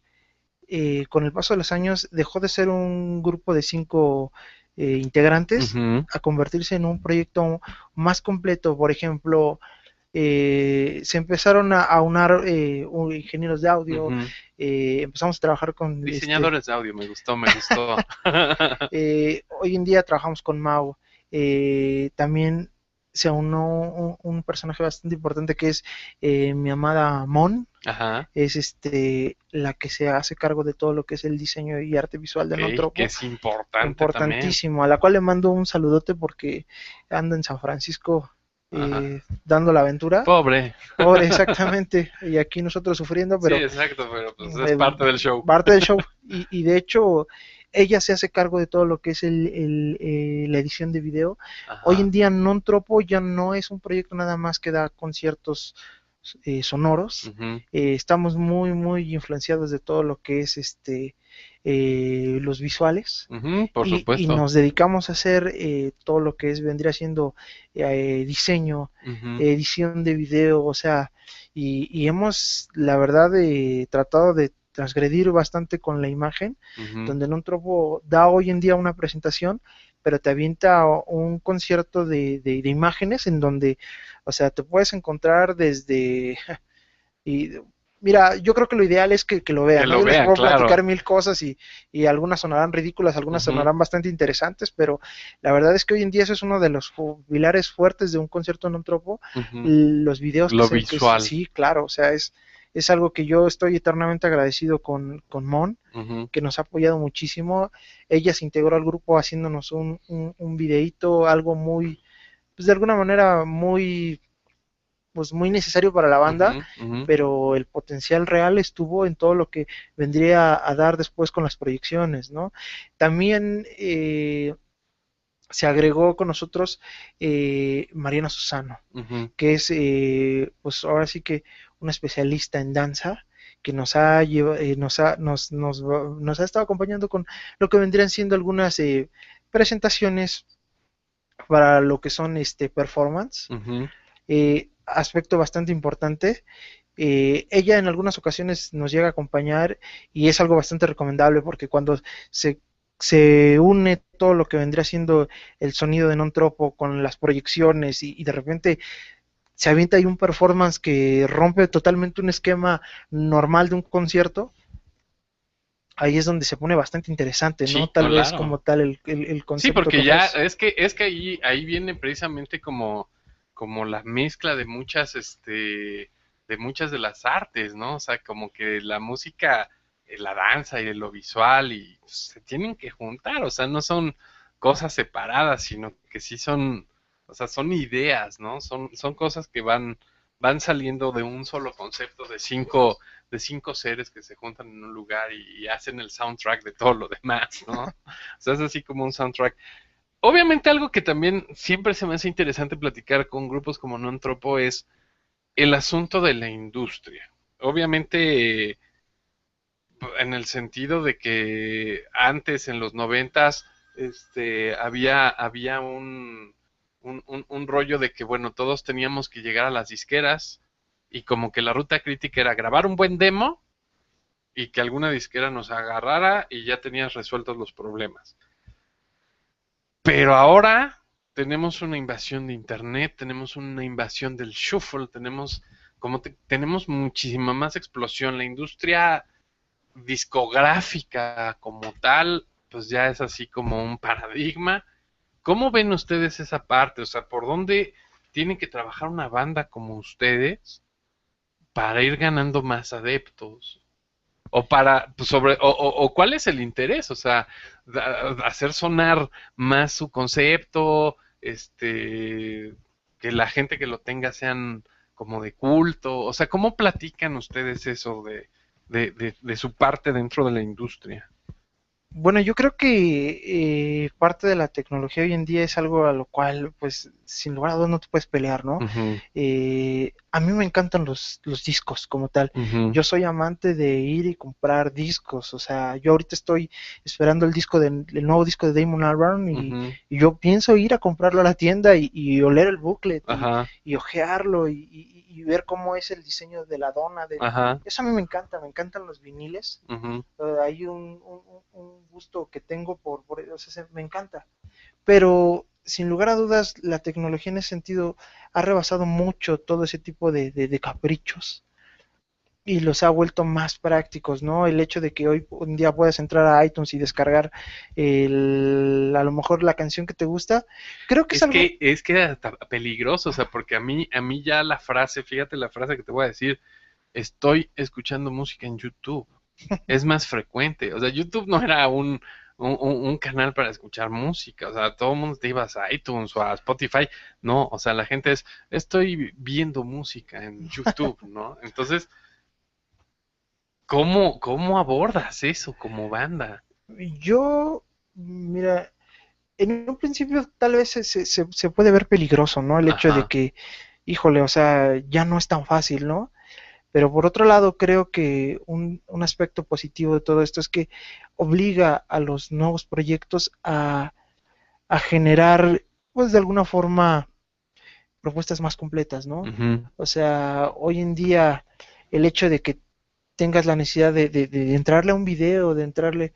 S2: con el paso de los años dejó de ser un grupo de 5 integrantes
S1: Ujú,
S2: a convertirse en un proyecto más completo. Por ejemplo, se empezaron a unar ingenieros de audio,
S1: ujú.
S2: empezamos a trabajar con
S1: Diseñadores de audio, me gustó, me gustó.
S2: hoy en día trabajamos con Mau. También se unió un personaje bastante importante que es mi amada Mon,
S1: Ajá,
S2: es la que se hace cargo de todo lo que es el diseño y arte visual
S1: ok,
S2: de
S1: que
S2: Nontropo,
S1: es importante también.
S2: importantísimo, a la cual le mando un saludote porque anda en San Francisco
S1: Ajá.
S2: dando la aventura.
S1: Pobre.
S2: Pobre, exactamente, y aquí nosotros sufriendo,
S1: Sí,
S2: pero
S1: exacto, pero pues es
S2: eh,
S1: parte del show.
S2: parte del show. Y de hecho, ella se hace cargo de todo lo que es la edición de video. Hoy en
S1: Ajá.
S2: día, Non Tropo ya no es un proyecto nada más que da conciertos sonoros.
S1: Ujú,
S2: Estamos muy, muy influenciados de todo lo que es los visuales
S1: ujú, por
S2: y
S1: supuesto.
S2: nos dedicamos a hacer todo lo que vendría siendo diseño,
S1: Ujú,
S2: edición de video, o sea, y hemos, la verdad, tratado de transgredir bastante con la imagen,
S1: ujú.
S2: donde en un tropo da hoy en día una presentación, pero te avienta un concierto de imágenes en donde, o sea, te puedes encontrar desde y mira, yo creo que lo ideal es que lo
S1: Que
S2: vean, ¿no?
S1: lo
S2: Yo les
S1: vean,
S2: puedo
S1: claro.
S2: platicar mil cosas y algunas sonarán ridículas, algunas
S1: Ujú,
S2: sonarán bastante interesantes, pero la verdad es que hoy en día eso es uno de los pilares fuertes de un concierto en un tropo,
S1: ujú.
S2: los videos
S1: Lo visual.
S2: sí, claro, o sea, es algo que yo estoy eternamente agradecido con Mon,
S1: Ujú,
S2: que nos ha apoyado muchísimo. Ella se integró al grupo haciéndonos un videíto, algo muy, pues de alguna manera muy pues muy necesario para la banda,
S1: ujú, ujú,
S2: pero el potencial real estuvo en todo lo que vendría a dar después con las proyecciones, ¿no? También se agregó con nosotros Mariana Susano,
S1: ujú.
S2: que es pues ahora sí que una especialista en danza que nos ha, nos ha estado acompañando con lo que vendrían siendo algunas presentaciones para lo que son performance,
S1: Ujú,
S2: aspecto bastante importante. Ella en algunas ocasiones nos llega a acompañar y es algo bastante recomendable porque cuando se, se une todo lo que vendría siendo el sonido de non-tropo con las proyecciones y de repente se avienta ahí un performance que rompe totalmente un esquema normal de un concierto, ahí es donde se pone bastante interesante, ¿no?
S1: sí,
S2: Tal vez como
S1: claro.
S2: tal
S1: Sí,
S2: concepto que
S1: porque ya
S2: ofrece.
S1: es que ahí viene precisamente como, como la mezcla de muchas, de muchas de las artes, ¿no? O sea, como que la música, la danza y lo visual y pues, se tienen que juntar, o sea, no son cosas separadas, sino que sí son, o sea, son ideas, ¿no? Son cosas que van saliendo de un solo concepto de cinco seres que se juntan en un lugar y hacen el soundtrack de todo lo demás, ¿no? O sea, es así como un soundtrack. Obviamente algo que también siempre se me hace interesante platicar con grupos como Non Tropo es el asunto de la industria. Obviamente en el sentido de que antes en los noventas había un rollo de que bueno, todos teníamos que llegar a las disqueras y como que la ruta crítica era grabar un buen demo y que alguna disquera nos agarrara y ya tenías resueltos los problemas. Pero ahora tenemos una invasión de internet, tenemos una invasión del shuffle, tenemos muchísima más explosión. La industria discográfica como tal, pues ya es así como un paradigma. ¿Cómo ven ustedes esa parte? O sea, ¿por dónde tienen que trabajar una banda como ustedes para ir ganando más adeptos? O para, pues o cuál es el interés, o sea, hacer sonar más su concepto, que la gente que lo tenga sean como de culto, o sea, ¿cómo platican ustedes eso de su parte dentro de la industria?
S2: Bueno, yo creo que parte de la tecnología hoy en día es algo a lo cual, pues, sin lugar a dudas no te puedes pelear, ¿no?
S1: Ujú,
S2: A mí me encantan los discos como tal.
S1: ujú,
S2: Yo soy amante de ir y comprar discos. O sea, yo ahorita estoy esperando el nuevo disco de Damon Albarn
S1: ujú,
S2: y yo pienso ir a comprarlo a la tienda y oler el booklet
S1: ajá,
S2: y ojearlo y ver cómo es el diseño de la dona.
S1: ajá,
S2: Eso a mí me encantan los viniles.
S1: ujú.
S2: Hay un gusto que tengo o sea, me encanta. Pero sin lugar a dudas, la tecnología en ese sentido ha rebasado mucho todo ese tipo de caprichos y los ha vuelto más prácticos, ¿no? El hecho de que hoy un día puedas entrar a iTunes y descargar a lo mejor la canción que te gusta, creo que es algo.
S1: Es que hasta peligroso, o sea, porque a mí ya la frase, fíjate la frase que te voy a decir, estoy escuchando música en YouTube. Es más frecuente. O sea, YouTube no era un canal para escuchar música. O sea, todo el mundo te ibas a iTunes o a Spotify. No, o sea, la gente estoy viendo música en YouTube, ¿no? Entonces, cómo abordas eso como banda?
S2: Yo, mira, en un principio tal vez se puede ver peligroso, ¿no? El hecho de
S1: Ajá.
S2: que, híjole, o sea, ya no es tan fácil, ¿no? Pero por otro lado, creo que un aspecto positivo de todo esto es que obliga a los nuevos proyectos a generar, pues de alguna forma, propuestas más completas, ¿no?
S1: Ujú,
S2: O sea, hoy en día el hecho de que tengas la necesidad de entrarle a un video, de entrarle,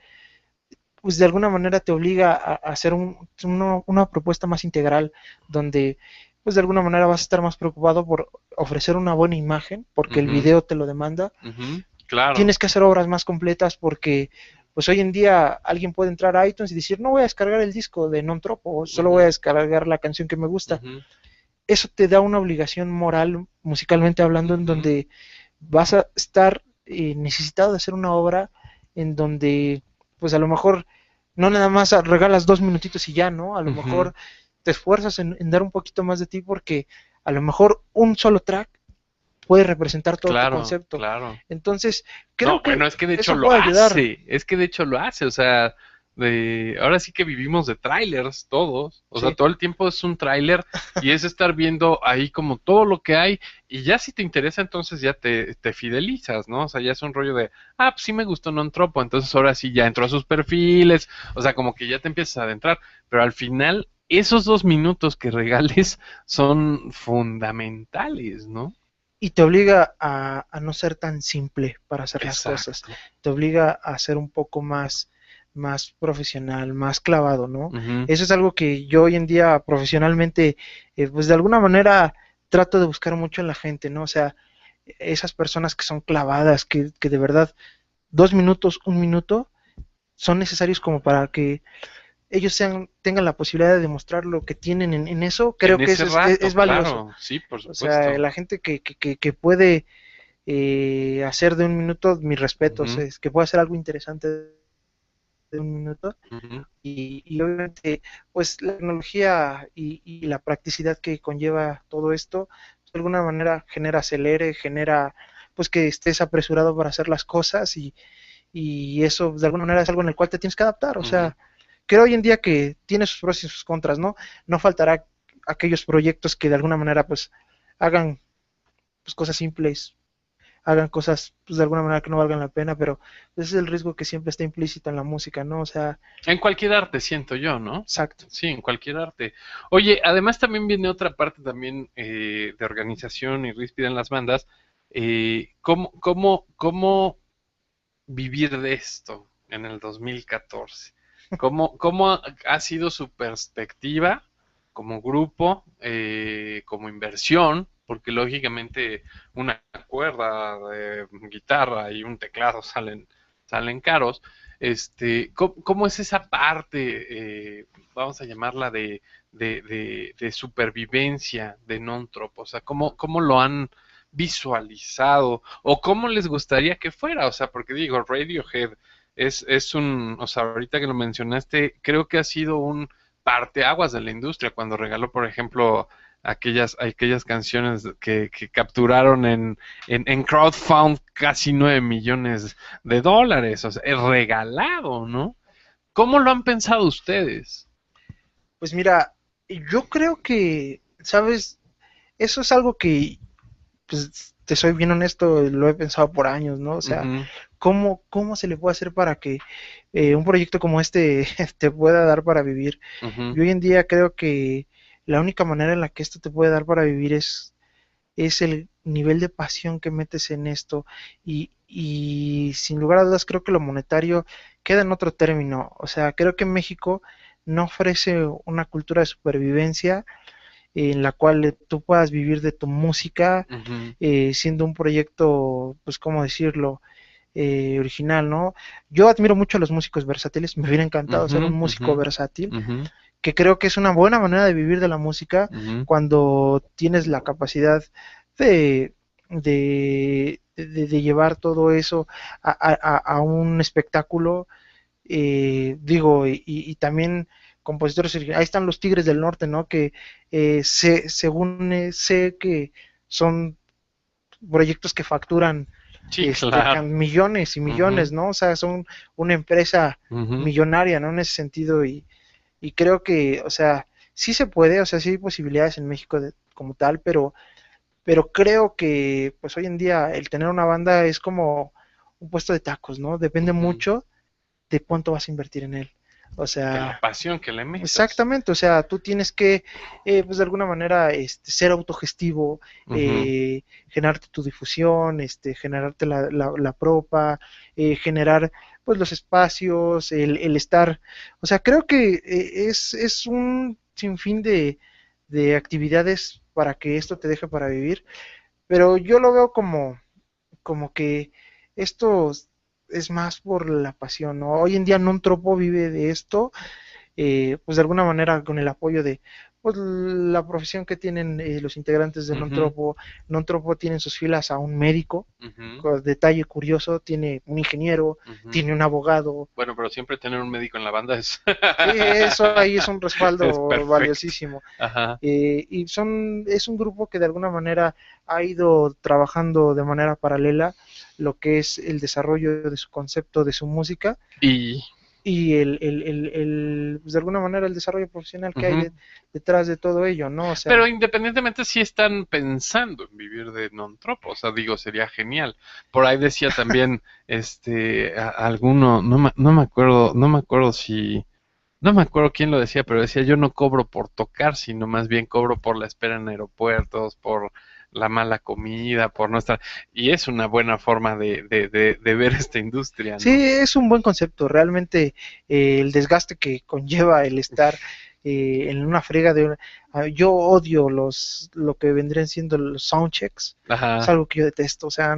S2: pues de alguna manera te obliga a hacer una propuesta más integral, donde pues de alguna manera vas a estar más preocupado por ofrecer una buena imagen, porque el
S1: ujú,
S2: video te lo demanda.
S1: ujú. Claro.
S2: Tienes que hacer obras más completas porque pues hoy en día alguien puede entrar a iTunes y decir, no voy a descargar el disco de Non Tropo, solo voy a
S1: Ujú,
S2: descargar la canción que me gusta.
S1: ujú,
S2: Eso te da una obligación moral, musicalmente hablando, en
S1: ujú,
S2: donde vas a estar necesitado de hacer una obra en donde, pues a lo mejor, no nada más regalas 2 minutitos y ya, ¿no? A lo
S1: ujú.
S2: mejor te esfuerzas en dar un poquito más de ti porque a lo mejor un solo track puede representar todo tu
S1: Claro,
S2: concepto.
S1: claro.
S2: Entonces,
S1: No,
S2: creo que
S1: bueno, es que de hecho
S2: eso
S1: lo
S2: puede ayudar.
S1: hace, es que de hecho lo hace, o sea, ahora sí que vivimos de trailers todos, o sea,
S2: Sí,
S1: todo el tiempo es un tráiler y es estar viendo ahí como todo lo que hay y ya si te interesa entonces ya te fidelizas, ¿no? O sea, ya es un rollo de, pues sí me gustó Non Tropo, entonces ahora sí ya entró a sus perfiles, o sea, como que ya te empiezas a adentrar, pero al final esos 2 minutos que regales son fundamentales, ¿no?
S2: y te obliga a no ser tan simple para hacer las cosas.
S1: Exacto.
S2: Te obliga a ser un poco más profesional, más clavado, ¿no?
S1: Ujú,
S2: Eso es algo que yo hoy en día profesionalmente, pues de alguna manera trato de buscar mucho en la gente, ¿no? O sea, esas personas que son clavadas, que de verdad 2 minutos, 1 minuto son necesarios como para que ellos tengan la posibilidad de demostrar lo que tienen en eso, creo
S1: En
S2: que
S1: ese
S2: eso
S1: rato,
S2: es valioso.
S1: claro, sí, por
S2: O sea,
S1: supuesto.
S2: la gente que puede hacer de un minuto, mis respetos,
S1: Ujú,
S2: es que puede hacer algo interesante de un minuto,
S1: ujú,
S2: y obviamente pues la tecnología y la practicidad que conlleva todo esto, de alguna manera genera acelere, genera pues que estés apresurado para hacer las cosas y eso de alguna manera es algo en el cual te tienes que adaptar, o
S1: ujú.
S2: sea, creo hoy en día que tiene sus pros y sus contras, ¿no? No faltará aquellos proyectos que de alguna manera pues hagan pues cosas simples, hagan cosas pues de alguna manera que no valgan la pena, pero ese es el riesgo que siempre está implícito en la música, ¿no? O sea,
S1: En cualquier arte, siento yo, ¿no?
S2: exacto.
S1: Sí, en cualquier arte. Oye, además también viene otra parte también de organización y ríspida en las bandas. ¿Cómo vivir de esto en el 2014? ¿Cómo ha sido su perspectiva como grupo, como inversión? Porque lógicamente una cuerda de guitarra y un teclado salen caros. ¿Cómo es esa parte, vamos a llamarla de supervivencia de Non-Trop? O sea, ¿cómo lo han visualizado o cómo les gustaría que fuera? O sea, porque digo, Radiohead o sea, ahorita que lo mencionaste, creo que ha sido un parteaguas de la industria cuando regaló, por ejemplo, aquellas canciones que capturaron en crowdfund casi 9 millones de dólares, o sea, es regalado, ¿no? ¿Cómo lo han pensado ustedes?
S2: Pues mira, yo creo que, ¿sabes? Eso es algo que, pues, te soy bien honesto, lo he pensado por años, ¿no? O sea,
S1: Ujú,
S2: ¿cómo se le puede hacer para que un proyecto como este te pueda dar para vivir?
S1: ujú,
S2: Y hoy en día creo que la única manera en la que esto te puede dar para vivir es el nivel de pasión que metes en esto y sin lugar a dudas creo que lo monetario queda en otro término. O sea, creo que México no ofrece una cultura de supervivencia en la cual tú puedas vivir de tu música,
S1: ujú,
S2: siendo un proyecto, pues, ¿cómo decirlo? Original, ¿no? Yo admiro mucho a los músicos versátiles, me hubiera encantado ser un
S1: ujú,
S2: músico
S1: ujú,
S2: versátil,
S1: ujú,
S2: que creo que es una buena manera de vivir de la música
S1: ujú.
S2: cuando tienes la capacidad de, de llevar todo eso a un espectáculo, digo, y también compositores, ahí están los Tigres del Norte, ¿no? Que según sé que son proyectos que facturan
S1: Sí, claro.
S2: millones y millones,
S1: Ujú,
S2: ¿no? O sea, son una empresa
S1: ujú.
S2: millonaria, ¿no? En ese sentido, y creo que, o sea, sí se puede, o sea, sí hay posibilidades en México como tal, pero creo que, pues hoy en día, el tener una banda es como un puesto de tacos, ¿no? Depende
S1: Ujú.
S2: mucho de cuánto vas a invertir en él. O
S1: De la
S2: sea,
S1: pasión que le metas.
S2: exactamente, o sea, tú tienes que, pues de alguna manera, ser autogestivo,
S1: Ujú.
S2: generarte tu difusión, generarte la propa, generar, pues, los espacios, el estar, o sea, creo que es un sinfín de actividades para que esto te deje para vivir, pero yo lo veo como que esto es más por la pasión, ¿no? Hoy en día no un tropo vive de esto, pues de alguna manera con el apoyo de pues, la profesión que tienen los integrantes de
S1: Ujú,
S2: Nontropo. Nontropo tiene en sus filas a un médico,
S1: ujú,
S2: con detalle curioso, tiene un ingeniero,
S1: ujú.
S2: tiene un abogado.
S1: Bueno, pero siempre tener un médico en la banda es,
S2: Eso ahí es un
S1: es
S2: respaldo
S1: perfecto.
S2: valiosísimo.
S1: Ajá.
S2: Es un grupo que de alguna manera ha ido trabajando de manera paralela lo que es el desarrollo de su concepto, de su música,
S1: Y,
S2: y pues de alguna manera el desarrollo profesional que hay
S1: ujú.
S2: detrás de todo ello, ¿no? O
S1: Pero
S2: sea,
S1: independientemente si están pensando en vivir de non-tropo, o sea, digo, sería genial. Por ahí decía también, alguno, no me acuerdo si, no me acuerdo quién lo decía, pero decía, yo no cobro por tocar, sino más bien cobro por la espera en aeropuertos, por la mala comida, por nuestra... Y es una buena forma de ver esta industria,
S2: sí,
S1: ¿no?
S2: es un buen concepto, realmente el desgaste que conlleva el estar en una frega yo odio lo que vendrían siendo los soundchecks, es
S1: Ajá.
S2: algo que yo detesto, o sea,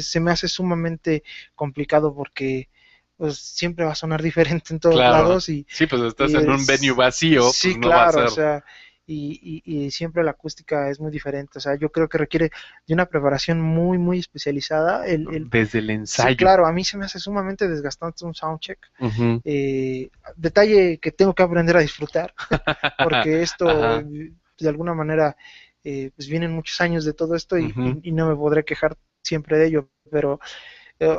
S2: se me hace sumamente complicado porque pues siempre va a sonar diferente en todos
S1: Claro.
S2: lados
S1: Sí, pues estás
S2: y
S1: en un venue vacío,
S2: sí,
S1: pues no va a
S2: claro, o
S1: ser
S2: sea, y siempre la acústica es muy diferente, o sea, yo creo que requiere de una preparación muy, muy especializada.
S1: desde el
S2: Sí,
S1: ensayo.
S2: claro, a mí se me hace sumamente desgastante un soundcheck.
S1: Ujú.
S2: Detalle que tengo que aprender a disfrutar, porque esto,
S1: Ajá.
S2: de alguna manera, pues vienen muchos años de todo esto
S1: Ujú,
S2: y no me podré quejar siempre de ello, pero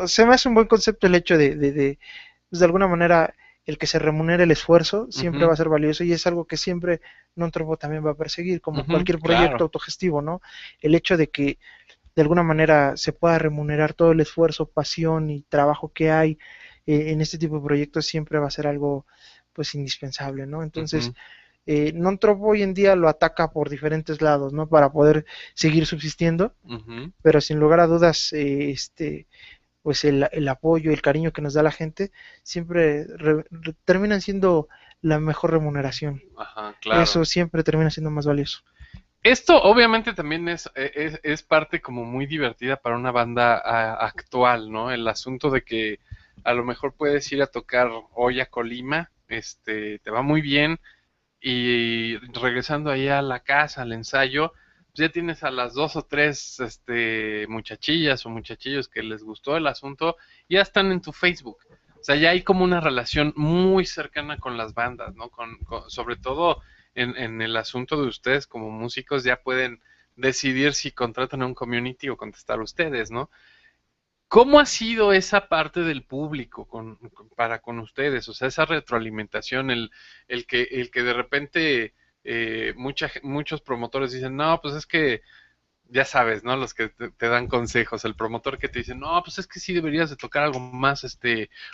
S2: se me hace un buen concepto el hecho pues, de alguna manera, el que se remunere el esfuerzo siempre
S1: ujú,
S2: va a ser valioso y es algo que siempre Nontropo también va a perseguir, como
S1: ujú,
S2: cualquier proyecto
S1: claro.
S2: autogestivo, ¿no? El hecho de que de alguna manera se pueda remunerar todo el esfuerzo, pasión y trabajo que hay en este tipo de proyectos siempre va a ser algo pues indispensable, ¿no? Entonces,
S1: Ujú,
S2: Nontropo hoy en día lo ataca por diferentes lados, ¿no? Para poder seguir subsistiendo,
S1: ujú.
S2: pero sin lugar a dudas, pues el apoyo, el cariño que nos da la gente, siempre terminan siendo la mejor remuneración.
S1: Ajá, claro.
S2: Eso siempre termina siendo más valioso.
S1: Esto obviamente también es parte como muy divertida para una banda actual, ¿no? El asunto de que a lo mejor puedes ir a tocar hoy a Colima, te va muy bien, y regresando ahí a la casa, al ensayo, pues ya tienes a las dos o tres muchachillas o muchachillos que les gustó el asunto, y ya están en tu Facebook. O sea, ya hay como una relación muy cercana con las bandas, ¿no? Sobre todo en el asunto de ustedes como músicos, ya pueden decidir si contratan a un community o contestar a ustedes, ¿no? ¿Cómo ha sido esa parte del público para con ustedes? O sea, esa retroalimentación, el que de repente muchos promotores dicen, no, pues es que, ya sabes, ¿no? Los que te dan consejos, el promotor que te dice, no, pues es que sí deberías de tocar algo más,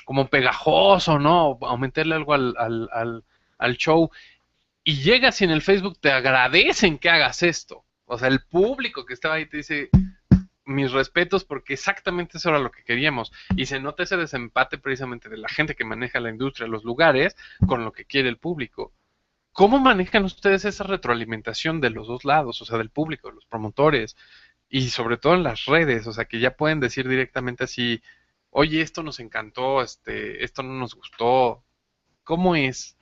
S1: como pegajoso, ¿no? Aumentarle algo al show. Y llegas y en el Facebook te agradecen que hagas esto. O sea, el público que estaba ahí te dice, mis respetos porque exactamente eso era lo que queríamos y se nota ese desempate precisamente de la gente que maneja la industria, los lugares, con lo que quiere el público. ¿Cómo manejan ustedes esa retroalimentación de los dos lados, o sea, del público, de los promotores y sobre todo en las redes, o sea, que ya pueden decir directamente así, oye, esto nos encantó, esto no nos gustó, ¿cómo es?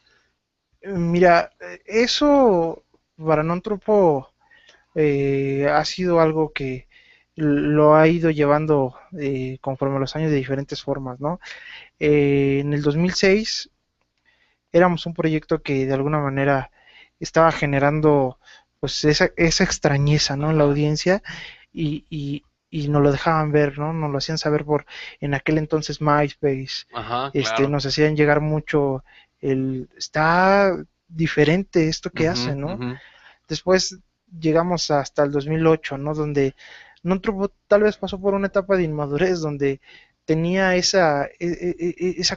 S2: Mira, eso para Nontropo ha sido algo que lo ha ido llevando conforme a los años de diferentes formas, ¿no? En el 2006 éramos un proyecto que de alguna manera estaba generando pues esa extrañeza, ¿no? En la
S1: Ajá,
S2: audiencia y nos lo dejaban ver, ¿no? Nos lo hacían saber por en aquel entonces MySpace,
S1: ajá, claro.
S2: nos hacían llegar mucho está diferente esto que
S1: Ujú,
S2: hacen, ¿no?
S1: ujú,
S2: Después llegamos hasta el 2008, ¿no? Donde Nontropo tal vez pasó por una etapa de inmadurez donde tenía esa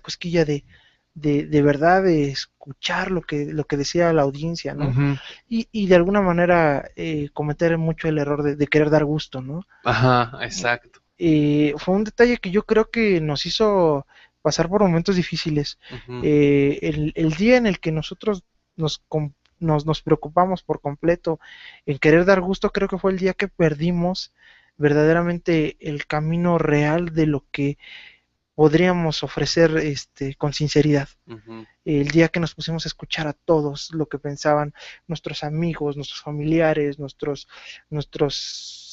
S2: cosquilla de verdad de escuchar lo que decía la audiencia, ¿no?
S1: ujú.
S2: Y de alguna manera cometer mucho el error de querer dar gusto, ¿no?
S1: Ajá, exacto.
S2: Fue un detalle que yo creo que nos hizo pasar por momentos difíciles.
S1: Ujú,
S2: El día en el que nosotros nos, nos preocupamos por completo en querer dar gusto, creo que fue el día que perdimos verdaderamente el camino real de lo que podríamos ofrecer con sinceridad.
S1: ujú.
S2: El día que nos pusimos a escuchar a todos lo que pensaban nuestros amigos, nuestros familiares, nuestros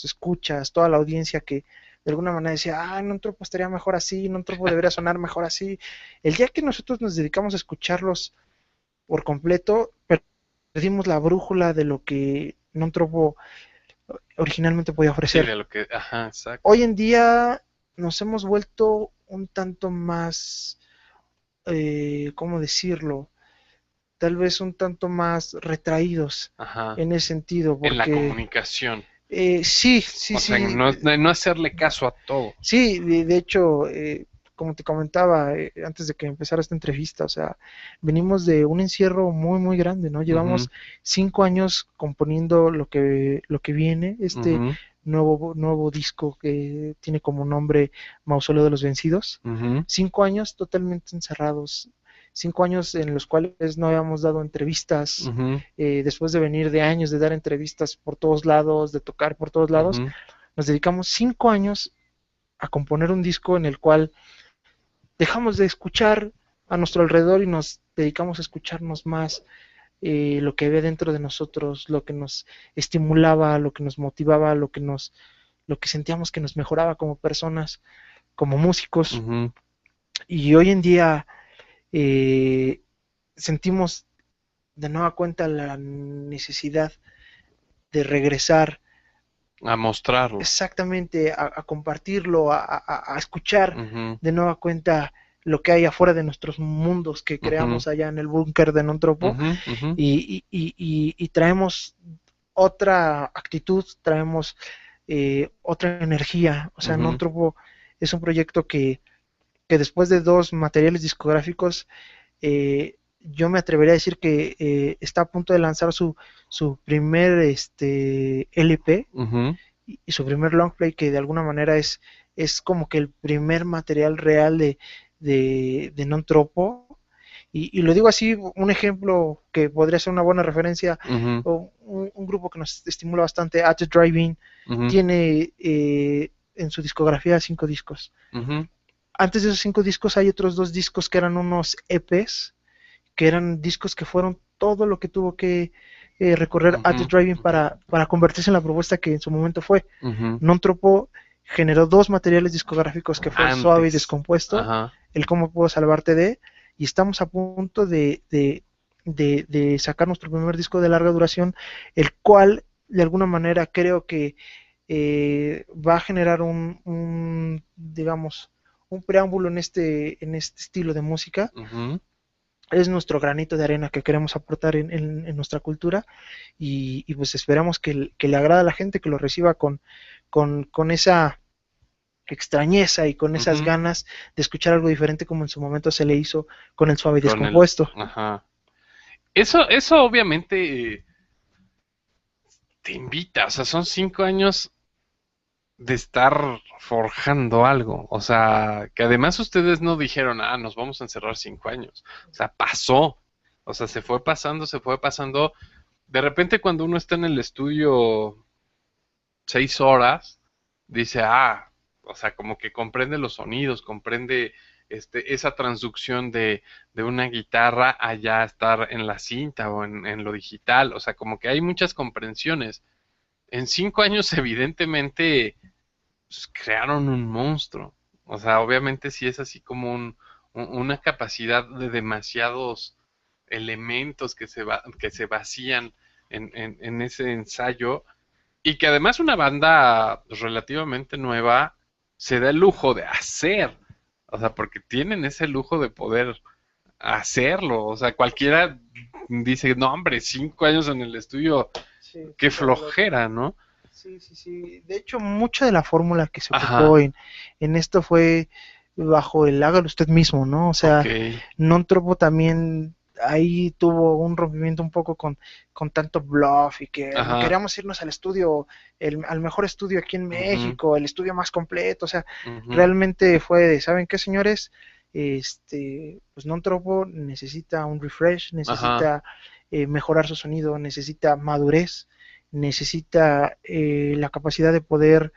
S2: escuchas, toda la audiencia que de alguna manera decía, ah, no, un tropo estaría mejor así, no, un tropo debería sonar mejor así. El día que nosotros nos dedicamos a escucharlos por completo, perdimos la brújula de lo que non tropo originalmente podía
S1: Sí,
S2: ofrecer.
S1: de lo que, ajá, exacto.
S2: Hoy en día nos hemos vuelto un tanto más, ¿cómo decirlo? Tal vez un tanto más retraídos
S1: Ajá.
S2: en ese sentido,
S1: En la
S2: porque
S1: comunicación.
S2: sí, sí,
S1: O sea,
S2: sí,
S1: no hacerle caso a todo.
S2: sí, de hecho, como te comentaba antes de que empezara esta entrevista, o sea, venimos de un encierro muy, muy grande, ¿no?
S1: Ujú,
S2: Llevamos 5 años componiendo lo que viene, este
S1: ujú,
S2: nuevo disco que tiene como nombre Mausoleo de los Vencidos.
S1: ujú,
S2: 5 años totalmente encerrados, 5 años en los cuales no habíamos dado entrevistas,
S1: ujú,
S2: después de venir de años de dar entrevistas por todos lados, de tocar por todos lados,
S1: ujú,
S2: nos dedicamos 5 años a componer un disco en el cual dejamos de escuchar a nuestro alrededor y nos dedicamos a escucharnos más, lo que había dentro de nosotros, lo que nos estimulaba, lo que nos motivaba, lo que sentíamos que nos mejoraba como personas, como músicos.
S1: Ujú.
S2: Y hoy en día eh, sentimos de nueva cuenta la necesidad de regresar
S1: A mostrarlo.
S2: exactamente a compartirlo, a escuchar
S1: Ujú,
S2: de nueva cuenta lo que hay afuera de nuestros mundos que
S1: ujú,
S2: creamos allá en el búnker de Nontropo,
S1: ujú, ujú,
S2: y traemos otra actitud, traemos otra energía. O sea,
S1: ujú,
S2: Nontropo es un proyecto que después de dos materiales discográficos, yo me atrevería a decir que está a punto de lanzar su primer LP
S1: ujú,
S2: y su primer long play, que de alguna manera es como que el primer material real de Non Tropo. Y lo digo así, un ejemplo que podría ser una buena referencia,
S1: ujú,
S2: o un grupo que nos estimula bastante, At the Drive-In,
S1: ujú,
S2: tiene en su discografía 5 discos.
S1: ujú,
S2: Antes de esos 5 discos hay otros 2 discos que eran unos EPs, que eran discos que fueron todo lo que tuvo que recorrer At the
S1: ujú,
S2: Driving
S1: ujú,
S2: para convertirse en la propuesta que en su momento fue.
S1: ujú.
S2: Non Tropo generó 2 materiales discográficos que fue el Suave y
S1: Antes.
S2: Descompuesto,
S1: Ajá.
S2: el Cómo Puedo Salvarte de, y estamos a punto de sacar nuestro primer disco de larga duración, el cual de alguna manera creo que va a generar digamos, un preámbulo en este estilo de música.
S1: Ujú.
S2: Es nuestro granito de arena que queremos aportar en nuestra cultura, pues esperamos que le agrada a la gente, que lo reciba con esa extrañeza y con esas
S1: Ujú.
S2: ganas de escuchar algo diferente como en su momento se le hizo con el Suave y
S1: Con el.
S2: Descompuesto.
S1: Ajá. Eso obviamente te invita, o sea, son 5 años de estar forjando algo. O sea, que además ustedes no dijeron, nos vamos a encerrar 5 años. O sea, pasó. O sea, se fue pasando, se fue pasando. De repente cuando uno está en el estudio 6 horas, dice, o sea, como que comprende los sonidos, comprende esa transducción de una guitarra allá estar en la cinta o en lo digital. O sea, como que hay muchas comprensiones. En 5 años, evidentemente, pues, crearon un monstruo. O sea, obviamente sí es así como una capacidad de demasiados elementos que se vacían en ese ensayo y que además una banda relativamente nueva se da el lujo de hacer. O sea, porque tienen ese lujo de poder hacerlo. O sea, cualquiera dice, no, hombre, 5 años en el estudio,
S2: Sí,
S1: qué
S2: fuera de lo
S1: flojera, ¿no?
S2: Sí, sí, sí. De hecho, mucha de la fórmula que se ocupó
S1: Ajá,
S2: en esto fue bajo el hágalo usted mismo, ¿no? O
S1: ok.
S2: sea, Non Tropo también ahí tuvo un rompimiento un poco con tanto bluff y que
S1: Ajá.
S2: queríamos irnos al estudio, al mejor estudio aquí en
S1: Ujú,
S2: México, el estudio más completo. O sea,
S1: ujú,
S2: realmente fue de, ¿saben qué, señores? Pues Non Tropo necesita un refresh,
S1: ajá.
S2: necesita mejorar su sonido, necesita madurez, necesita la capacidad de poder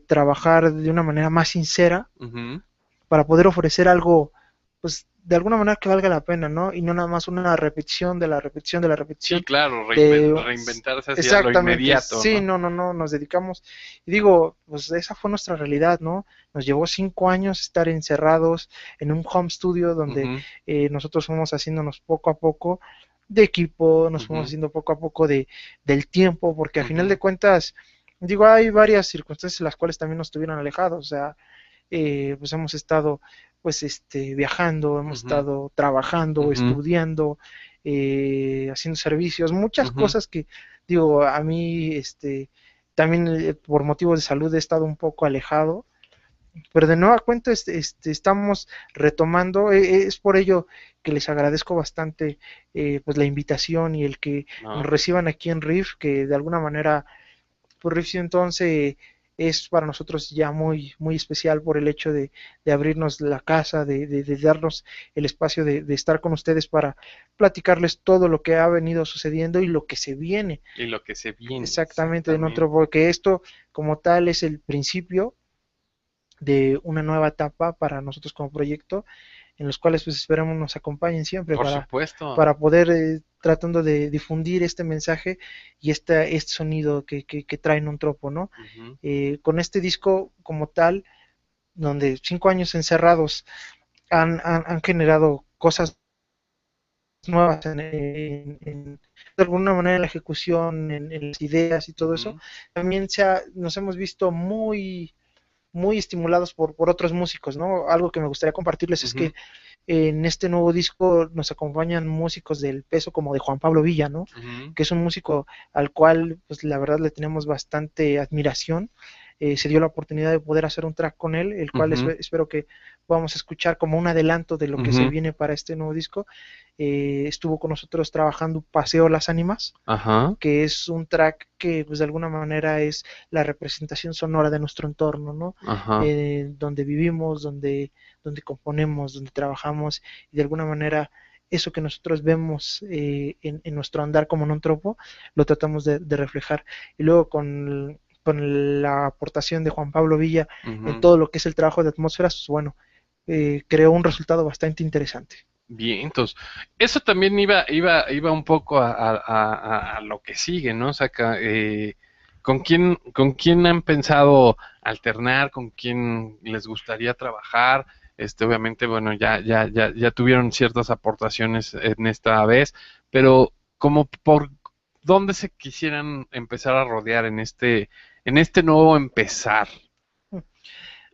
S2: trabajar de una manera más sincera
S1: Ujú.
S2: para poder ofrecer algo, pues de alguna manera que valga la pena, ¿no? Y no nada más una repetición de la repetición de la
S1: Sí,
S2: repetición
S1: claro,
S2: de...
S1: reinventarse hacia lo
S2: Exactamente,
S1: inmediato,
S2: sí,
S1: ¿no?
S2: no, no, no, nos dedicamos, y digo, pues esa fue nuestra realidad, ¿no? Nos llevó 5 años estar encerrados en un home studio donde
S1: Ujú,
S2: nosotros fuimos haciéndonos poco a poco de equipo, nos fuimos
S1: ujú,
S2: haciendo poco a poco del tiempo, porque a final de
S1: ujú,
S2: cuentas, digo, hay varias circunstancias en las cuales también nos tuvieron alejados. O sea, pues hemos estado pues viajando, hemos
S1: ujú,
S2: estado trabajando,
S1: ujú,
S2: estudiando, haciendo servicios, muchas
S1: ujú.
S2: cosas que digo, a mí también por motivos de salud he estado un poco alejado, pero de nueva cuenta estamos retomando. Es por ello que les agradezco bastante pues la invitación y el que nos
S1: No,
S2: reciban aquí en Riff, que de alguna manera pues Riff entonces es para nosotros ya muy, muy especial por el hecho de abrirnos la casa, de darnos el espacio de estar con ustedes para platicarles todo lo que ha venido sucediendo y lo que se viene
S1: y lo que se viene,
S2: exactamente de nuestro,
S1: exactamente.
S2: porque esto como tal es el principio de una nueva etapa para nosotros como proyecto, en los cuales pues esperamos nos acompañen siempre
S1: Por supuesto.
S2: para poder tratando de difundir este mensaje y este sonido que trae un tropo, ¿no?
S1: Ujú,
S2: Con este disco como tal, donde 5 años encerrados han generado cosas nuevas de alguna manera en la ejecución, en las ideas y todo eso,
S1: ujú,
S2: también nos hemos visto muy estimulados por otros músicos, ¿no? Algo que me gustaría compartirles es
S1: ujú,
S2: que en este nuevo disco nos acompañan músicos del peso como de Juan Pablo Villa, ¿no?
S1: ujú,
S2: Que es un músico al cual, pues la verdad le tenemos bastante admiración. Se dio la oportunidad de poder hacer un track con él, el cual
S1: ujú,
S2: espero que vamos a escuchar como un adelanto de lo que se
S1: ujú.
S2: viene para este nuevo disco. Estuvo con nosotros trabajando Paseo Las Ánimas,
S1: Ajá,
S2: que es un track que pues de alguna manera es la representación sonora de nuestro entorno, ¿no?
S1: ajá.
S2: Donde vivimos, donde componemos, donde trabajamos, y de alguna manera eso que nosotros vemos en nuestro andar como non tropo, lo tratamos de reflejar. Y luego con la aportación de Juan Pablo Villa en
S1: Ujú.
S2: todo lo que es el trabajo de atmósferas, pues bueno, creó un resultado bastante interesante.
S1: Bien, entonces, eso también iba un poco a lo que sigue, ¿no? O sea, ¿con quién han pensado alternar? ¿Con quién les gustaría trabajar? Obviamente, bueno, ya tuvieron ciertas aportaciones en esta vez, pero como por dónde se quisieran empezar a rodear en este nuevo empezar.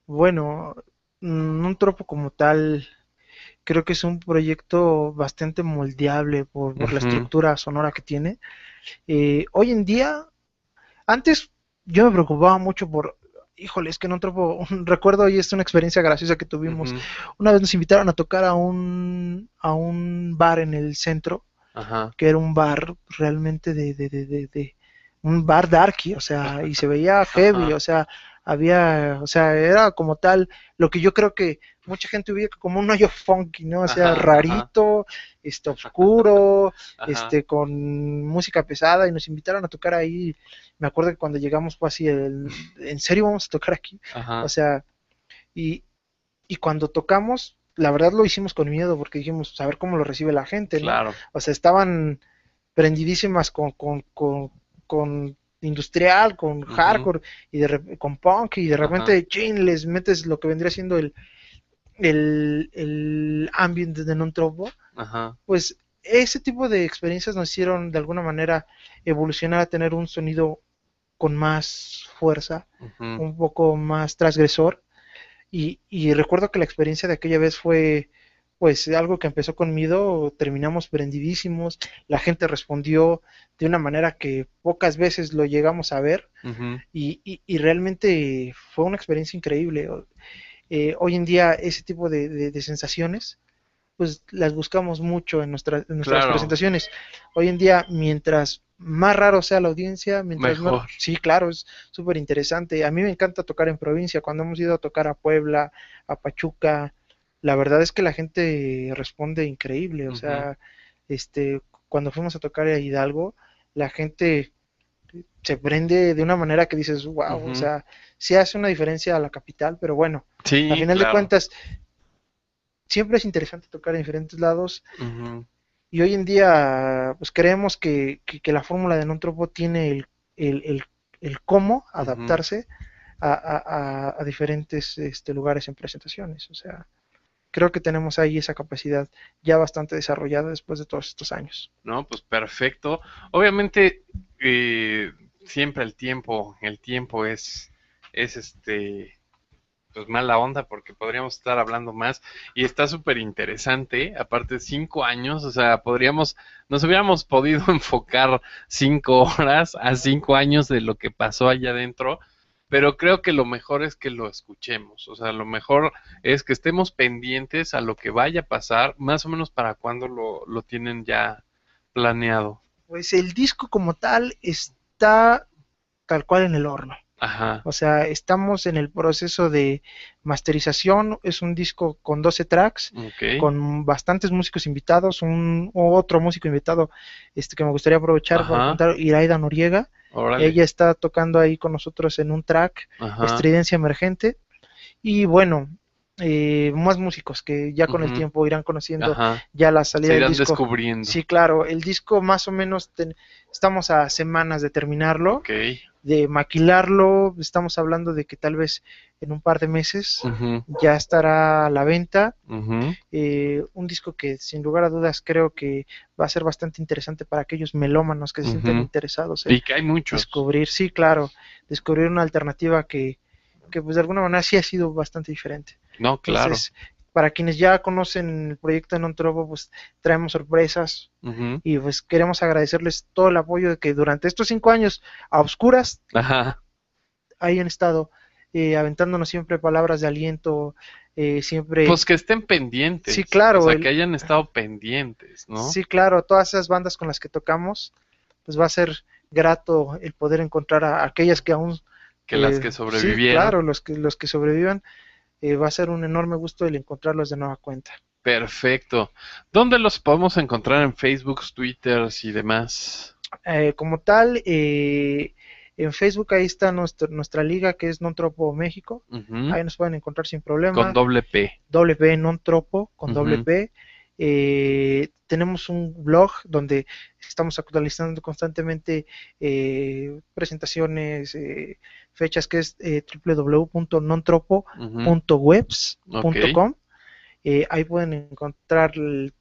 S2: Bueno, un tropo como tal, creo que es un proyecto bastante moldeable por la
S1: Ujú,
S2: estructura sonora que tiene. Hoy en día, antes yo me preocupaba mucho híjole, es que en un tropo, recuerdo y es una experiencia graciosa que tuvimos.
S1: ujú,
S2: Una vez nos invitaron a tocar a un bar en el centro,
S1: ajá,
S2: que era un bar realmente un bar darky, o sea, y se veía heavy,
S1: ajá,
S2: o sea, era como tal, lo que yo creo que mucha gente ubica como un hoyo funky, ¿no? O sea,
S1: ajá, ajá,
S2: rarito, oscuro,
S1: ajá,
S2: con música pesada, y nos invitaron a tocar ahí. Me acuerdo que cuando llegamos fue así, ¿en serio vamos a tocar aquí? O
S1: ajá,
S2: sea, y, y cuando tocamos, la verdad lo hicimos con miedo porque dijimos, a ver cómo lo recibe la gente, ¿no?
S1: claro.
S2: O sea, estaban prendidísimas con industrial, con
S1: Ujú,
S2: hardcore con punk, y de
S1: ajá,
S2: repente chin, les metes lo que vendría siendo el ambient de non tropo,
S1: ajá,
S2: pues ese tipo de experiencias nos hicieron de alguna manera evolucionar a tener un sonido con más fuerza,
S1: ujú,
S2: un poco más transgresor. Y recuerdo que la experiencia de aquella vez fue pues algo que empezó con miedo, terminamos prendidísimos, la gente respondió de una manera que pocas veces lo llegamos a ver,
S1: ujú,
S2: y realmente fue una experiencia increíble. Hoy en día ese tipo de sensaciones pues las buscamos mucho en nuestras
S1: claro,
S2: presentaciones. Hoy en día, mientras más raro sea la audiencia, mientras más...
S1: mejor.
S2: Sí, claro, es súper interesante. A mí me encanta tocar en provincia. Cuando hemos ido a tocar a Puebla, a Pachuca, la verdad es que la gente responde increíble. O
S1: Ujú,
S2: sea, cuando fuimos a tocar a Hidalgo, la gente se prende de una manera que dices, wow, o
S1: ujú.
S2: sea, sí hace una diferencia a la capital, pero bueno, a
S1: Sí,
S2: final de
S1: claro.
S2: cuentas, siempre es interesante tocar en diferentes lados.
S1: Ujú,
S2: Y hoy en día, pues creemos que la fórmula de non-tropo tiene el, el, el cómo
S1: ujú.
S2: adaptarse a diferentes lugares en presentaciones. O sea, creo que tenemos ahí esa capacidad ya bastante desarrollada después de todos estos años.
S1: No, pues perfecto. Obviamente, eh, siempre el tiempo es pues mala onda porque podríamos estar hablando más y está súper interesante, aparte 5 años, o sea, nos hubiéramos podido enfocar 5 horas a 5 años de lo que pasó allá adentro, pero creo que lo mejor es que lo escuchemos, o sea, lo mejor es que estemos pendientes a lo que vaya a pasar, más o menos para cuando lo tienen ya planeado.
S2: Pues el disco como tal está tal cual en el horno.
S1: Ajá,
S2: O sea, estamos en el proceso de masterización. Es un disco con 12 tracks,
S1: ok,
S2: con bastantes músicos invitados. Un otro músico invitado que me gustaría aprovechar para
S1: ajá,
S2: contar, Iraida Noriega.
S1: órale,
S2: Ella está tocando ahí con nosotros en un track,
S1: ajá,
S2: Estridencia Emergente. y bueno, más músicos que ya con el
S1: Ujú.
S2: tiempo irán conociendo
S1: Ajá.
S2: ya la
S1: Se
S2: salida del
S1: irán
S2: disco.
S1: descubriendo.
S2: Sí, claro, el disco más o menos estamos a semanas de terminarlo,
S1: Ok.
S2: de maquilarlo, estamos hablando de que tal vez en un par de meses
S1: Ujú,
S2: ya estará a la venta.
S1: ujú,
S2: Un disco que sin lugar a dudas creo que va a ser bastante interesante para aquellos melómanos que se sienten
S1: ujú.
S2: interesados en
S1: Y que hay muchos.
S2: descubrir, sí, claro, descubrir una alternativa que pues de alguna manera sí ha sido bastante diferente.
S1: No, claro.
S2: Entonces, para quienes ya conocen el proyecto de Non Tropo, pues traemos sorpresas
S1: Ujú.
S2: y pues queremos agradecerles todo el apoyo de que durante estos 5 años a oscuras
S1: Ajá.
S2: hayan estado aventándonos siempre palabras de aliento, siempre,
S1: Pues que estén
S2: sí,
S1: pendientes. O
S2: claro,
S1: sea, que hayan estado pendientes, ¿no?
S2: sí, claro, todas esas bandas con las que tocamos, pues va a ser grato el poder encontrar a aquellas que aún,
S1: Que las que
S2: sí,
S1: sobrevivieron.
S2: claro, los que sobrevivan, va a ser un enorme gusto el encontrarlos de nueva cuenta.
S1: Perfecto. ¿Dónde los podemos encontrar en Facebook, Twitter y demás?
S2: Como tal, en Facebook ahí está nuestra liga que es Non Tropo México,
S1: Ujú.
S2: ahí nos pueden encontrar sin
S1: Con
S2: problema,
S1: doble P.
S2: doble P Non Tropo con doble
S1: Ujú.
S2: P. Tenemos un blog donde estamos actualizando constantemente presentaciones, fechas que es
S1: Ujú. Ok.
S2: www.nontropo.webs.com. Ahí pueden encontrar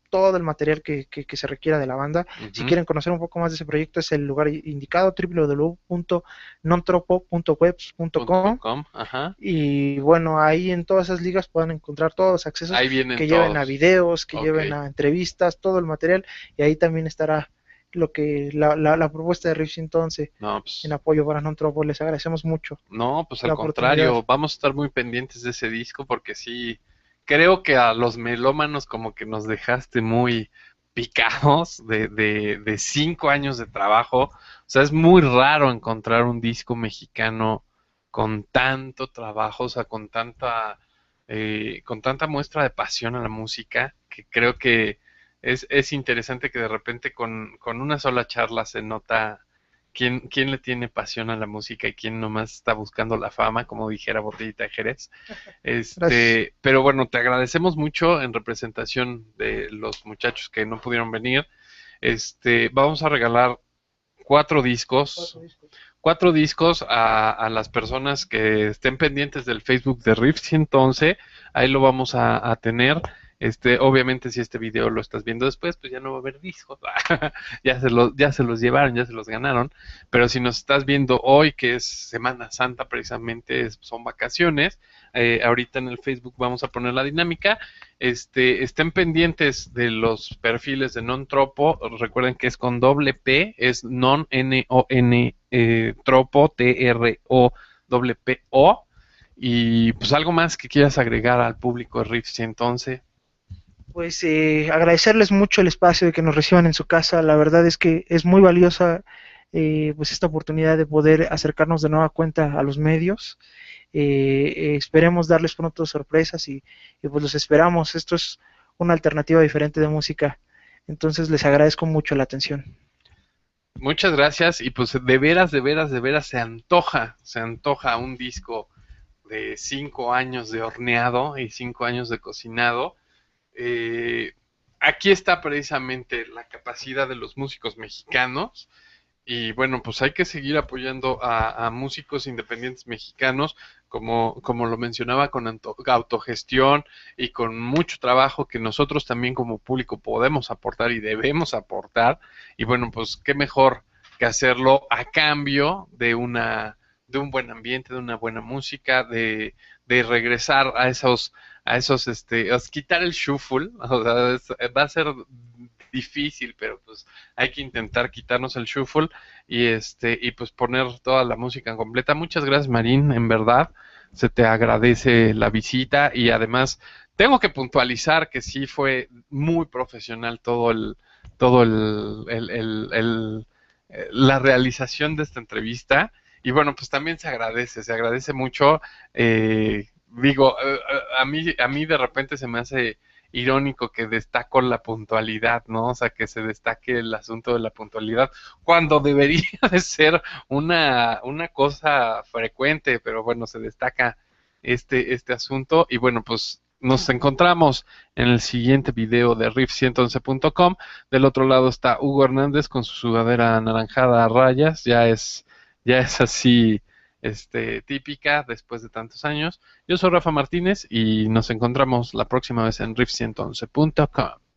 S2: todo el material que se requiera de la banda. Si
S1: Ujú.
S2: quieren conocer un poco más de ese proyecto, es el lugar indicado, www.nontropo.webs.com.
S1: Ajá.
S2: Y bueno, ahí en todas esas ligas pueden encontrar todos los accesos
S1: Ahí vienen
S2: que lleven a
S1: todos.
S2: videos, que
S1: Ok.
S2: lleven a entrevistas, todo el material. Y ahí también estará lo que la propuesta de Riff entonces
S1: No,
S2: en
S1: pues.
S2: apoyo para Nontropo. Les agradecemos mucho
S1: No, pues al
S2: la oportunidad.
S1: contrario, vamos a estar muy pendientes de ese disco porque sí, creo que a los melómanos como que nos dejaste muy picados de 5 años de trabajo. O sea, es muy raro encontrar un disco mexicano con tanto trabajo, o sea, con tanta muestra de pasión a la música, que creo que es interesante que de repente con una sola charla se nota quién le tiene pasión a la música y quién nomás está buscando la fama, como dijera Botellita de Jerez.
S2: Gracias.
S1: Pero bueno, te agradecemos mucho en representación de los muchachos que no pudieron venir. Vamos a regalar cuatro discos,
S2: 4 discos.
S1: cuatro discos a las personas que estén pendientes del Facebook de Riff 111. Ahí lo vamos a tener. Obviamente, si este video lo estás viendo después, pues ya no va a haber discos. Ya se los llevaron, ya se los ganaron. Pero si nos estás viendo hoy, que es Semana Santa, precisamente son vacaciones, ahorita en el Facebook vamos a poner la dinámica. Estén pendientes de los perfiles de Non Tropo. Recuerden que es con doble P, es non N-O-N Tropo, T-R-O-P-O. Y pues algo más que quieras agregar al público de Riff 111.
S2: Pues agradecerles mucho el espacio de que nos reciban en su casa. La verdad es que es muy valiosa pues esta oportunidad de poder acercarnos de nueva cuenta a los medios. Esperemos darles pronto sorpresas y pues los esperamos. Esto es una alternativa diferente de música. Entonces les agradezco mucho la atención.
S1: Muchas gracias y pues de veras, de veras, de veras se antoja un disco de 5 años de horneado y 5 años de cocinado. Eh, Aquí está precisamente la capacidad de los músicos mexicanos. Y bueno, pues hay que seguir apoyando a músicos independientes mexicanos, como lo mencionaba, con autogestión y con mucho trabajo que nosotros también como público podemos aportar y debemos aportar. Y bueno, pues qué mejor que hacerlo a cambio de un buen ambiente, de una buena música, de regresar quitar el shuffle. O sea, va a ser difícil, pero pues hay que intentar quitarnos el shuffle y pues poner toda la música en completa. Muchas gracias, Marín, en verdad, se te agradece la visita y además tengo que puntualizar que sí fue muy profesional la realización de esta entrevista y bueno, pues también se agradece mucho. Digo, a mí de repente se me hace irónico que destaco la puntualidad, ¿no? O sea, que se destaque el asunto de la puntualidad, cuando debería de ser una cosa frecuente, pero bueno, se destaca este asunto. Y bueno, pues nos encontramos en el siguiente video de riff111.com. Del otro lado está Hugo Hernández con su sudadera anaranjada a rayas. Ya es así, típica después de tantos años. Yo soy Rafa Martínez y nos encontramos la próxima vez en riff111.com.